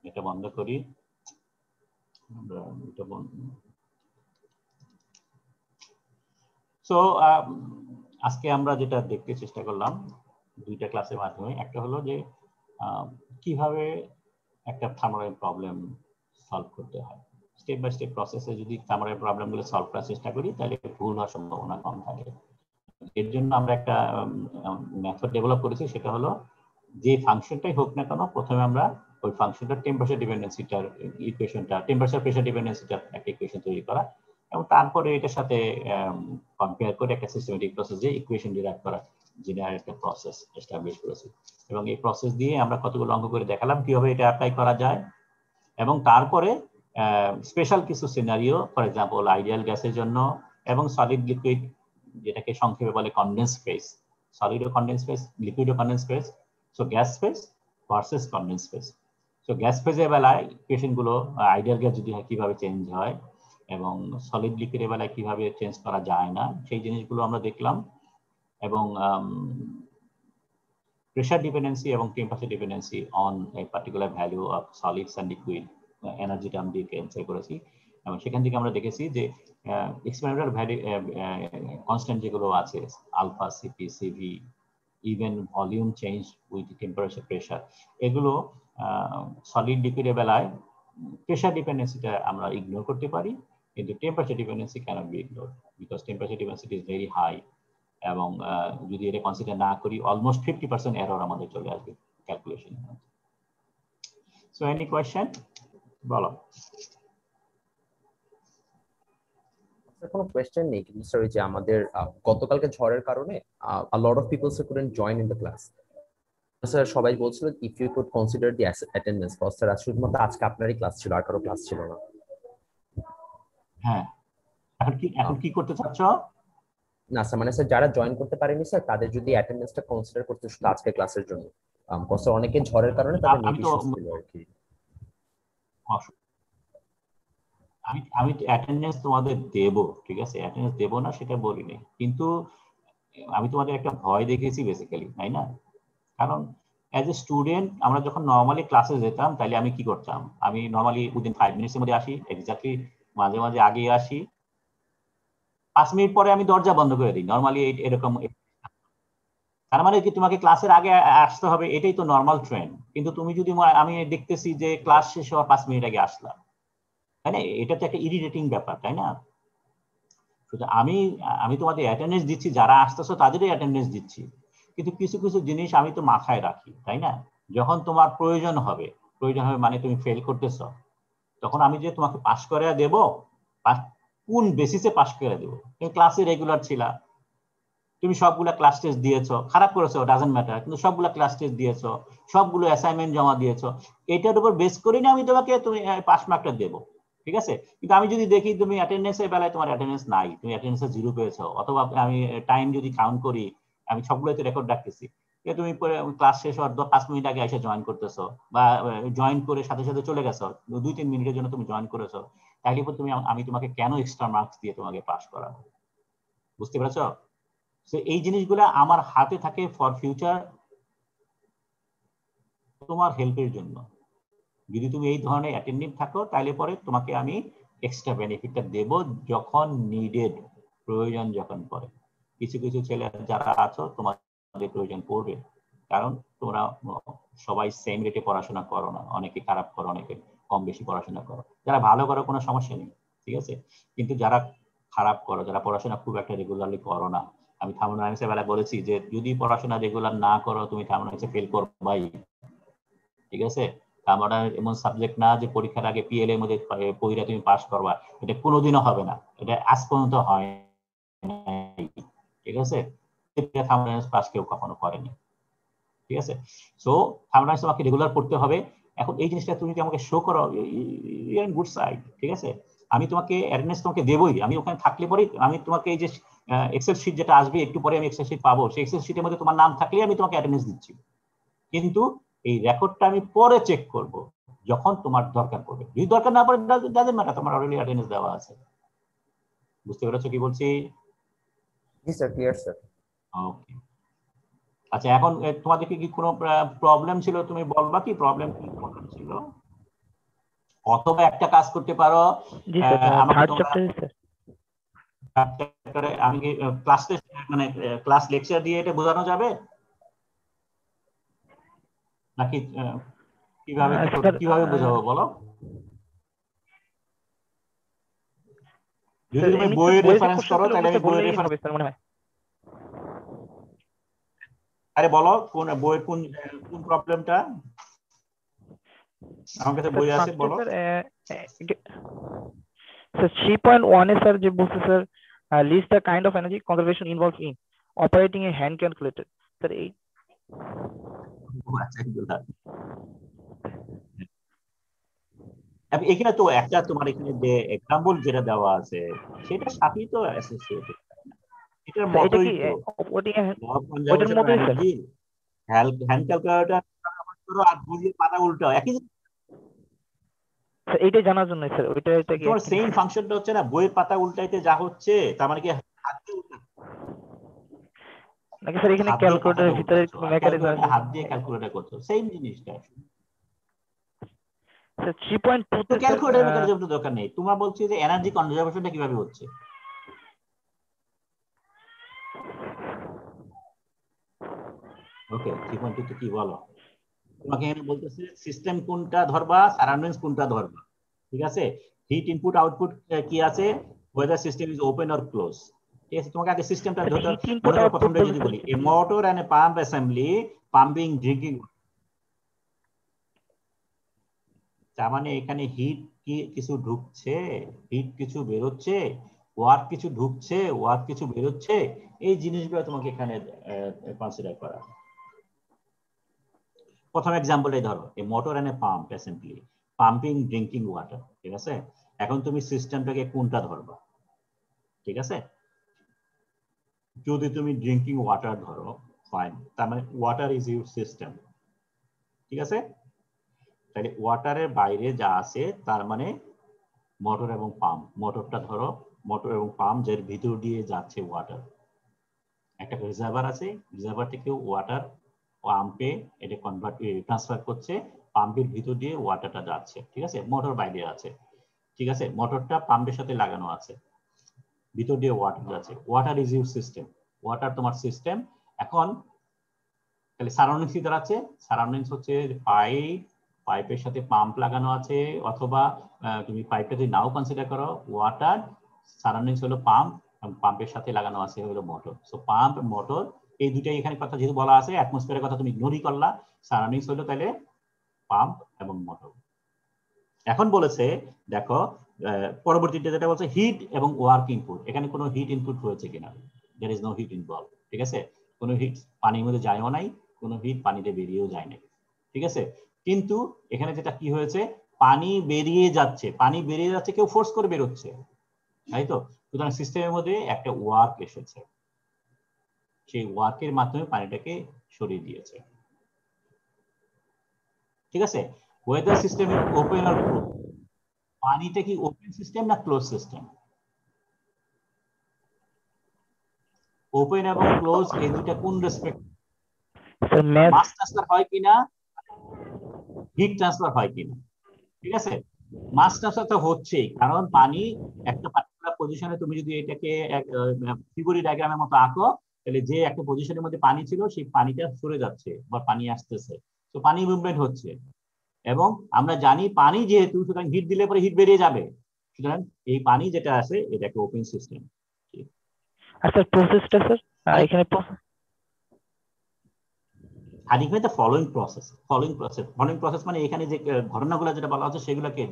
এটা বন্ধ করি, সো আজকে আমরা যেটা দেখতে চেষ্টা করলাম দুইটা ক্লাসের মাধ্যমে, একটা হলো যে কিভাবে একটা থার্মোডাইনামিক প্রবলেম সলভ করতে হয়। স্টেপ বাই স্টেপ প্রসেসে যদি থার্মোডাইনামিক প্রবলেমগুলো সলভ করার চেষ্টা করি তাহলে ভুল হওয়ার সম্ভাবনা কম থাকে। এর জন্য আমরা একটা মেথড ডেভেলপ করেছি, সেটা হলো যে ফাংশনটাই হোক না কেন প্রথমে আমরা ওই ফাংশনটার টেম্পারেচার ডিপেন্ডেন্সিটার ইকুয়েশনটা, টেম্পারেচার প্রেসার ডিপেন্ডেন্সিটার একটা ইকুয়েশন তৈরি করা, এবং তারপরে এটার সাথে কম্পেয়ার করে একটা সিস্টেমেটিক প্রসেস যে ইকুয়েশন ডিরাইভ করা, যেটা একটা প্রসেস এস্টাবলিশ করেছি। এবং এই প্রসেস দিয়ে আমরা কতগুলো অঙ্ক করে দেখালাম কিভাবে এটা অ্যাপ্লাই করা যায়, এবং তারপরে স্পেশাল কিছু সিনারিও, ফর এক্সাম্পল আইডিয়াল গ্যাসের জন্য এবং সলিড লিকুইড, যেটাকে সংক্ষেপে বলে কনডেন্স ফেজ, সলিড ও কনডেন্স ফেজ, লিকুইড ও condense phase, so gas phase versus condense phase. So gas ফেজের বেলায় ইকুয়েশনগুলো আইডিয়াল গ্যাস যদি হয় কিভাবে চেঞ্জ হয়, এবং সলিড লিকুইডের বেলায় কিভাবে চেঞ্জ করা যায় না, সেই জিনিসগুলো আমরা দেখলাম। এবং pressure dependency এবং temperature dependency on a particular value of solids and liquid energy term দিয়ে ক্যান্সেল করেছি, এবং সেখান থেকে আমরা দেখেছি যে এক্সপেরিমেন্টাল ভ্যালু কনস্ট্যান্ট যেগুলো আছে alpha, CP, CV, even volume change with temperature pressure, এগুলো সলিড লিকুইডের বেলায় প্রেশার ডিপেন্ডেন্সিটা আমরা ইগনোর করতে পারি, কিন্তু temperature dependency cannot be ignore because temperature dependency is very high, এবং যদি এটা কনসিডার না করি অলমোস্ট 50% এরর আমাদের চলে আসবে ক্যালকুলেশন। সো এনি কোয়েশ্চেন বলো। কোনো কোয়েশ্চেন নেই, কিন্তু স্যার যে আমাদের গতকালকে ঝড়ের কারণে a lot of people couldn't join in the class. Sir সবাই বলছিল if you could consider the attendance, sir শুধুমাত্র আজকে আপনারই ক্লাস ছিল, আর কারো ক্লাস ছিল না। হ্যাঁ, এখন কি করতে চাচ্ছ? না স্যার, মানে স্যার যারা জয়েন করতে পারেনি স্যার তাদের যদি অ্যাটেন্ডেন্সটা কনসিডার করতে শুধু আজকে ক্লাসের জন্য, স্যার অনেকে ঝড়ের কারণে তাদের নেট ইস্যুস ছিল আর কি। আমি অ্যাটেন্ডেন্স তোমাদের দেব, ঠিক আছে, অ্যাটেন্ডেন্স দেব না সেটা বলিনি, কিন্তু আমি তোমাদের একটা ভয় দেখিয়েছি বেসিক্যালি, তাই না? কারণ অ্যাজ এ স্টুডেন্ট আমরা যখন নর্মালি ক্লাসে যেতাম তাহলে আমি কি করতাম, আমি নর্মালি উইদিন 5 মিনিটসের মধ্যে আসি, এক্স্যাক্টলি মাঝে মাঝে আগে আসি, 5 মিনিট পরে আমি দরজা বন্ধ করে দিই নর্মালি, এরকম। তার মানে কি তোমাকে ক্লাসের আগে আসতে হবে, এটাই তো নর্মাল ট্রেন্ড। কিন্তু তুমি যদি আমি দেখতেছি যে ক্লাস শেষ হওয়ার 5 মিনিট আগে আসলাম, তাই না? এটা তো একটা ইরিটেটিং ব্যাপার, তাই না? আমি তোমাদের অ্যাটেন্ডেন্স দিচ্ছি, যারা আসতেছো তাদেরই অ্যাটেন্ডেন্স দিচ্ছি, কিন্তু কিছু কিছু জিনিস আমি তো মাথায় রাখি, তাই না? যখন তোমার প্রয়োজন হবে মানে তুমি ফেল করতেছ, তখন আমি যে তোমাকে পাস করে দেব, কোন বেসিসে পাস করে দেবো? তুমি ক্লাসে রেগুলার ছিলা, তুমি সবগুলা ক্লাস টেস্ট দিয়েছো, খারাপ করেছো ডাজন্ট ম্যাটার, কিন্তু সবগুলা ক্লাস টেস্ট দিয়েছো, সবগুলো অ্যাসাইনমেন্ট জমা দিয়েছো, এটার উপর বেস করে না আমি তোমাকে তুমি পাস মার্কটা দেবো, ঠিক আছে? কিন্তু আমি যদি দেখি তুমি অ্যাটেন্ডেন্সের বেলায় তোমার অ্যাটেন্ডেন্স নাই, তুমি অ্যাটেন্ডেন্সে 0 পেয়েছো, অথবা আমি টাইম যদি কাউন্ট করি, আমি সবগুলোতে রেকর্ড রাখতেছি, তুমি ক্লাস শেষ হওয়ার 5 মিনিট আগে এসে জয়েন করতেছো, বা জয়েন করে সাথে সাথে চলে গেছো, 2-3 মিনিটের জন্য তুমি জয়েন করেছো, তাহলে আমি তোমাকে কেন এক্সট্রা মার্কস দিয়ে তোমাকে পাস করাবো? বুঝতে পেরেছো? এই জিনিসগুলো আমার হাতে থাকে ফর ফিউচার তোমার হেল্পের জন্য। যদি তুমি এই ধরনের অ্যাটেন্টিভ থাকো তাহলে পরে তোমাকে আমি এক্সট্রা বেনিফিটটা দেব যখন নিডেড, প্রয়োজন যখন পড়ে। কিছু কিছু ছেলে যারা আছো তোমাদের প্রয়োজন পড়বে, কারণ তোমরা সবাই সেম রেটে পড়াশোনা করো না, অনেকে খারাপ করো, অনেকে কম বেশি পড়াশোনা করো। যারা ভালো করো কোনো সমস্যা নেই, ঠিক আছে, কিন্তু যারা খারাপ করো, যারা পড়াশোনা খুব একটা রেগুলারলি করো না, আমি থার্মোডাইনামিক্সের বেলায় বলেছি যে যদি পড়াশোনা রেগুলার না করো তুমি থার্মোডাইনামিক্সে ফেল করবাই, ঠিক আছে? থার্মোডাইনামিক্স এমন সাবজেক্ট না যে পরীক্ষার আগে পিএল এর মধ্যে পড়া তুমি পাস করবা, এটা কোনোদিনও হবে না, এটা আজ পর্যন্ত হয় নাই, ঠিক আছে? থার্মোডাইনামিক্স পাস কেউ কখনো করেনি, ঠিক আছে? সো থার্মোডাইনামিক্স তোমাকে রেগুলার পড়তে হবে। এখন এই জিনিসটা তুমি যদি আমাকে শো করো, ইউ গুড সাইড, ঠিক আছে? আমি তোমাকে অ্যাটেন্ডেন্স তোমাকে দেবই, আমি ওখানে থাকলে পরে আমি তোমাকে এই যে এক্সেল শিট যেটা আসবে একটু পরে আমি এক্সেল শিট পাবো, সেই এক্সেল শিটের মধ্যে তোমার নাম থাকলে আমি তোমাকে অ্যাটেন্ডেন্স দিচ্ছি, কিন্তু এই রেকর্ডটা আমি পরে চেক করব যখন তোমার দরকার পড়বে। যদি দরকার না পড়ে ডাজন্ট ম্যাটার, তোমার অলরেডি অ্যাটেন্ডেন্স দেওয়া আছে। বুঝতে পেরেছো কি বলছি? জি স্যার, ক্লিয়ার স্যার। ওকে, আচ্ছা, এখন তোমাদের কি কোনো প্রবলেম ছিল? তুমি বলবা কি প্রবলেম ছিল, অথবা একটা কাজ করতে পারো, আমি ক্লাস মানে ক্লাস লেকচার দিয়ে এটা বোঝানো যাবে নাকি কিভাবে বোঝাবো বলো? যদি তুমি বইয়ের রেফারেন্স করো তাহলে আমি বইয়ের রেফারেন্স মনে হয়। আরে বলো কোন বইয়ের কোন প্রবলেমটা? আমার কাছে বই আছে, বলো। স্যার 3.1 এ স্যার যে বলছে sir, list the kind of energy conservation involved in operating a hand calculator. Sir এই এখানে তো একটা তোমার এখানে যে এক্সাম্পল যেটা দেওয়া আছে সেটা সাথেই তো অ্যাসোসিয়েটেড, এটার মতোই তো ওটার মতোই এনার্জি হ্যান্ড ক্যালকুলেটর আর বইয়ের পাতা উল্টো একই। এইটা জানার জন্য স্যার ওইটা কি তোমার সেম ফাংশনটা হচ্ছে না, বইয়ের পাতা উল্টাইতে যা হচ্ছে তার মানে কি হাত দিয়ে উল্টানো নাকি স্যার? এখানে ক্যালকুলেটরের ভিতরে কোনো মেকানিজম আছে, হাত দিয়ে ক্যালকুলেটর করতে সেম জিনিসটা। স্যার 3.2 তো ক্যালকুলেটর মেকানিজম তো দরকার নেই, তোমরা বলছি যে এনার্জি কনজারভেশনটা কিভাবে হচ্ছে। ওকে 3.2 তে কি বলো? তোমাকে এখানে বলতেছে সিস্টেম কোনটা ধরবা, সারাউন্ডিংস কোনটা ধরবা, ঠিক আছে? হিট ইনপুট আউটপুট কি আছে, whether system is open or close, ঠিক আছে? তোমাকে আগে সিস্টেমটা ধরতে, হিট ইনপুট মনে করো আউটপুট প্রথমটা বলতে যদি স্যার বলি কি a motor and a pump assembly pumping drinking, তার মানে এখানে হিট কি কিছু ঢুকছে, হিট কিছু বেরোচ্ছে, ওয়ার্ক কিছু ঢুকছে, ওয়ার্ক কিছু বেরোচ্ছে, এই জিনিসগুলো তোমাকে এখানে কনসিডার করা। প্রথম এক্সাম্পলটাই ধরো a motor and a pump assembly pumping drinking water, ঠিক আছে? এখন তুমি সিস্টেমটাকে কোনটা ধরবা, ঠিক আছে? যদি তুমি ড্রিঙ্কিং ওয়াটার ধরো ফাইন, তার মানে ওয়াটার ইজ ইউর সিস্টেম, ঠিক আছে? তাহলে ওয়াটারের বাইরে যা আছে তার মানে মোটর এবং পাম্প, মোটরটা ধরো, মোটর এবং পাম্প যার ভিতর দিয়ে যাচ্ছে ওয়াটার, একটা রিজার্ভার আছে, রিজার্ভার থেকে ওয়াটার পাম্পে এটা কনভার্ট ট্রান্সফার করছে, পাম্পের ভিতর দিয়ে ওয়াটারটা যাচ্ছে, ঠিক আছে? মোটর বাইরে আছে, ঠিক আছে? মোটরটা পাম্পের সাথে লাগানো আছে, ভিতর দিয়ে ওয়াটার যাচ্ছে, water is your system, water তোমার সিস্টেম। এখন তাহলে সারাউন্ডিংস কি দাঁড়াচ্ছে, সারাউন্ডিংস হচ্ছে পাইপ, পাইপের সাথে পাম্প লাগানো আছে, অথবা তুমি পাইপটা যদি নাও কনসিডার করো, ওয়াটার সারাউন্ডিংস হলো পাম্প, পাম্পের সাথে লাগানো আছে হলো মোটর। সো পাম্প মোটর এই দুটাই এখানে কথা যেহেতু বলা আছে, অ্যাটমসফিয়ারের কথা তুমি ইগনোরই করলা, সারাউন্ডিংস হলো তাহলে পাম্প এবং মোটর। এখন বলেছে দেখো পরবর্তীতে যেটা বলছে হিট এবং ওয়ার্ক ইনপুট, এখানে কোনো হিট ইনপুট হয়েছে কিনা, there is no heat involve, ঠিক আছে? কোনো হিট পানির মধ্যে যায়ও নাই, কোনো হিট পানিতে বেরিয়েও যায় নাই, ঠিক আছে? কিন্তু এখানে যেটা কি হয়েছে, পানি বেরিয়ে যাচ্ছে, পানি বেরিয়ে যাচ্ছে, কেউ ফোর্স করে বেরোচ্ছে, তাই তো? সুতরাং সিস্টেমের মধ্যে একটা ওয়ার্ক এসেছে, সেই ওয়ার্কের মাধ্যমে পানিটাকে সরিয়ে দিয়েছে, ঠিক আছে? Whether system is open or close, পানিটা কি ওপেন সিস্টেম না ক্লোজ সিস্টেম? ওপেন এবং ক্লোজ এই দুইটা কোন respect, sir math mass transfer হয় কিনা, হিট ট্রান্সফার হয় কিনা, ঠিক আছে? মাস ট্রান্সফার তো হচ্ছেই, কারণ পানি একটা পার্টিকুলার পজিশনে, তুমি যদি এটাকে ফিগুরি ডায়াগ্রামের মতো আঁকো, তাহলে যে একটা পজিশনের মধ্যে পানি ছিল সেই পানিটা সরে যাচ্ছে বা পানি আসতেছে, তো পানি মুভমেন্ট হচ্ছে। এবং আমরা জানি পানি যেহেতু, সুতরাং হিট দিলে পরে হিট বেরিয়ে যাবে, সুতরাং এই পানি যেটা আছে এটা একটা ওপেন সিস্টেম। আচ্ছা প্রসেসটা স্যার এখানে আর এখানে তো ফলোইং প্রসেস মানে এখানে যে ঘটনাগুলো যেটা বলা হচ্ছে সেগুলোকে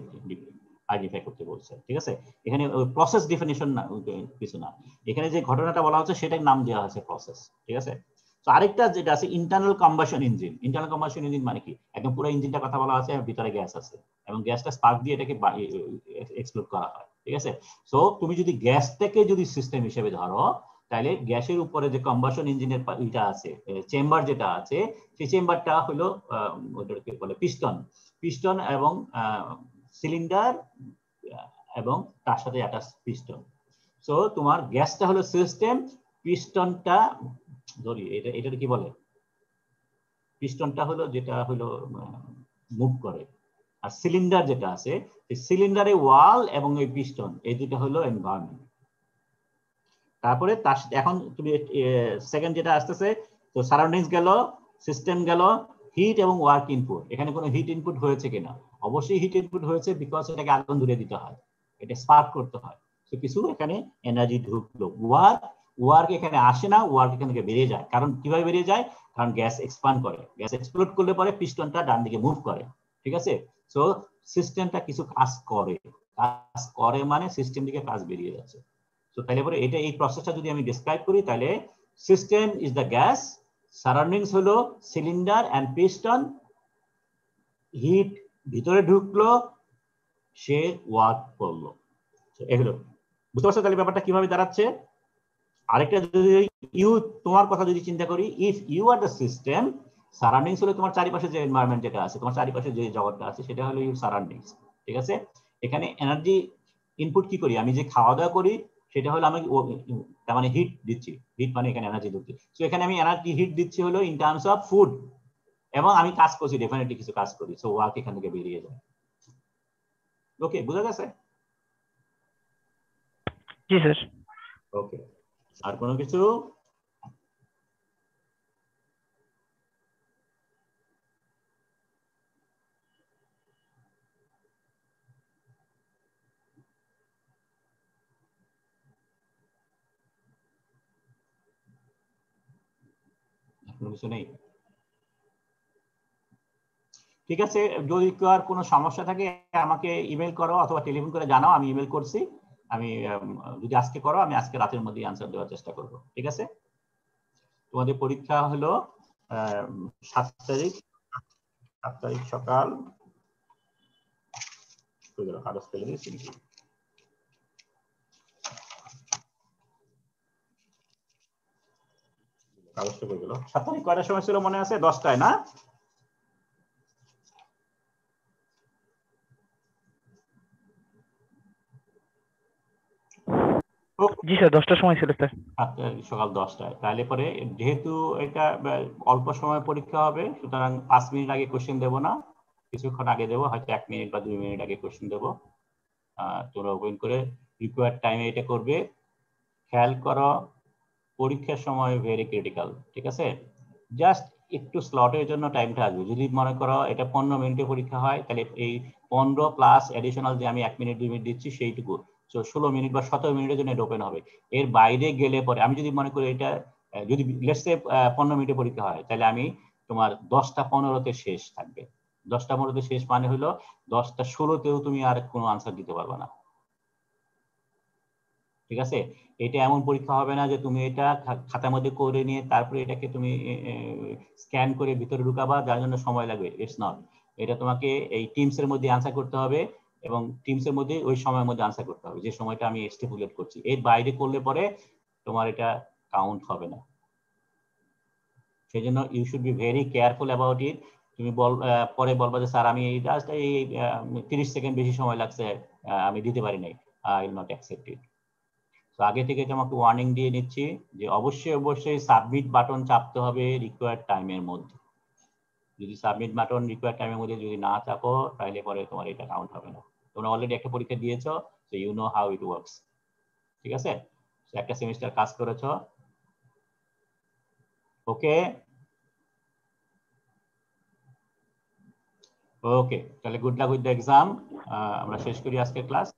আইডেন্টিফাই করতে বলছে, ঠিক আছে? এখানে প্রসেস ডেফিনিশন না, কিছু না, এখানে যে ঘটনাটা বলা হচ্ছে সেটার নাম দেওয়া হয়েছে প্রসেস, ঠিক আছে? তো আরেকটা যেটা আছে internal combustion engine. Internal combustion engine মানে কি, একদম পুরো ইঞ্জিনটা কথা বলা আছে, ভিতরে গ্যাস আছে এবং গ্যাসটা স্পার্ক দিয়ে এটাকে এক্সপ্লোড করা হয়, ঠিক আছে? সো তুমি যদি গ্যাসটাকে যদি সিস্টেম হিসেবে ধরো, তাহলে গ্যাসের উপরে যে কম্বাশন ইঞ্জিনের এটা আছে, চেম্বার যেটা আছে, সেই চেম্বারটা হলো ওটাকে বলে পিস্টন, পিস্টন এবং সিলিন্ডার এবং তার সাথে অ্যাটাচ পিস্টন। সো তোমার গ্যাসটা হলো সিস্টেম, পিস্টনটা ধরি এটা কি বলে, পিস্টনটা হলো যেটা হলো মুভ করে, আর সিলিন্ডার যেটা আছে সেই সিলিন্ডারে ওয়াল এবং এই পিস্টন এই দুটো হলো এনভায়রনমেন্ট। তারপরে তার এখন তুমি সেকেন্ড যেটা আসতেছে, তো সারাউন্ডিংস গেল, সিস্টেম গেল, হিট এবং ওয়ার্ক ইনপুট। এখানে কোনো হিট ইনপুট হয়েছে কিনা, অবশ্যই হিট ইনপুট হয়েছে, বিকজ এটাকে আগুন ধরিয়ে দিতে হয়, এটা স্পার্ক করতে হয়, তো কিছু এখানে এনার্জি ঢুকলো। ওয়ার্ক এখানে আসে না, ওয়ার্ক এখান থেকে বেরিয়ে যায়। কারণ কিভাবে বেরিয়ে যায়, কারণ গ্যাস এক্সপান্ড করে, গ্যাস এক্সপ্লোড করলে পরে পিস্টনটা ডান দিকে মুভ করে, ঠিক আছে? সো সিস্টেমটা কিছু কাজ করে মানে সিস্টেম দিকে কাজ বেরিয়ে যাচ্ছে। তো তাহলে পরে এটা এই প্রসেসটা যদি আমি ডেসক্রাইব করি, তাহলে system is the gas, surroundings হলো সিলিন্ডার এন্ড পিস্টন, হিট ভিতরে ঢুকলো, সে ওয়ার্ক করলো, এগুলো বুঝতে পারছো? তাহলে ব্যাপারটা কিভাবে দাঁড়াচ্ছে। আরেকটা যদি তোমার কথা যদি চিন্তা করি, if you are the system, surroundings হলো তোমার চারিপাশে যে এনভায়রনমেন্ট যেটা আছে, তোমার চারিপাশে যে জগৎটা আছে সেটা হলো ইউর সারাউন্ডিংস, ঠিক আছে? এখানে এনার্জি ইনপুট কি করি, আমি যে খাওয়া দাওয়া করি সেটা হলো আমি তার মানে হিট দিচ্ছি, হিট মানে এখানে এনার্জি দিচ্ছি। তো এখানে আমি এনার্জি হিট দিচ্ছি হলো ইন টার্মস অফ ফুড, এবং আমি কাজ করছি, ডেফিনেটলি কিছু কাজ করি, সো ওয়ার্ক এখান থেকে বেরিয়ে যায়। ওকে, বুঝা গেছে? জি স্যার। ওকে, আর কোনো কিছু? কোনো কিছু নেই? ঠিক আছে, যদি আর কোনো সমস্যা থাকে আমাকে ইমেল করো অথবা টেলিফোন করে জানাও, আমি ইমেল করছি। আমি যদি আজকে করো আমি আজকে রাতের মধ্যে আনসার দেওয়ার চেষ্টা করব। ঠিক আছে, তোমাদের পরীক্ষা হলো 7 তারিখ সকাল, কাগজ ফেলে দিয়েছি নাকি? কাগজটা হয়ে গেল। 7 তারিখ কয়টার সময় ছিল মনে আছে? 10টায় না? জি স্যার 10টার সময় ছিল স্যার। সকাল 10টায়। তাহলে পরে যেহেতু এটা অল্প সময় পরীক্ষা হবে, সুতরাং 5 মিনিট আগে কোশ্চেন দেবো না, কিছুক্ষণ আগে দেবো, হয়তো 1 মিনিট বা 2 মিনিট আগে কোশ্চেন দেবো। তোমরা ওপেন করে রিকোয়ার্ড টাইমে এটা করবে। খেয়াল করো, পরীক্ষার সময় ভেরি ক্রিটিক্যাল। ঠিক আছে, জাস্ট একটু স্লটের জন্য টাইমটা আসবে। যদি মনে করো এটা 15 মিনিটে পরীক্ষা হয়, তাহলে এই 15 প্লাস অ্যাডিশনাল যে আমি 1 মিনিট 2 মিনিট দিচ্ছি সেইটুকু, 16 মিনিট বা 17 মিনিটের জন্য এটা ওপেন হবে। এর বাইরে গেলে পরে আমি যদি মনে করি এটা যদি লেটস সে 15 মিনিটে পরীক্ষা হয়, তাহলে আমি তোমার 10টা 15তে শেষ থাকবে। 10টা 15তে শেষ মানে হলো 10টা 16তেও তুমি আর কোনো আনসার দিতে পারবে না। ঠিক আছে, এটা এমন পরীক্ষা হবে না যে তুমি এটা খাতার মধ্যে করে নিয়ে তারপরে এটাকে তুমি স্ক্যান করে ভিতরে ঢুকাবা, যার জন্য সময় লাগবে। It's not. এটা তোমাকে এই টিমস এর মধ্যে আনসার করতে হবে এবং টিমস এর মধ্যে ওই সময়ের মধ্যে আনসার করতে হবে যে সময়টা আমি স্টিপুলেট করছি। এর বাইরে করলে পরে তোমার এটা কাউন্ট হবে না। সেই জন্য you should be very careful about it. তুমি পরে বলবা যে স্যার আমি এই জাস্ট এই 30 সেকেন্ড বেশি সময় লাগছে, আমি দিতে পারি নাই, I will not accept it. তো আগে থেকে তোমাকে ওয়ার্নিং দিয়ে নিচ্ছি যে অবশ্যই সাবমিট বাটন চাপতে হবে রিকোয়ার্ড টাইমের মধ্যে। যদি সাবমিট বাটন রিকোয়ার্ড টাইমের মধ্যে যদি না চাপো, তাহলে পরে তোমার এটা কাউন্ট হবে না। তোমরা অলরেডি একটা পরীক্ষা দিয়েছো, so you know how it works. ঠিক আছে, একটা সেমিস্টার কাজ করেছো। ওকে ওকে, তাহলে good luck with the exam. আমরা শেষ করি আজকের ক্লাস।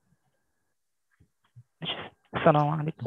আসসালামু আলাইকুম।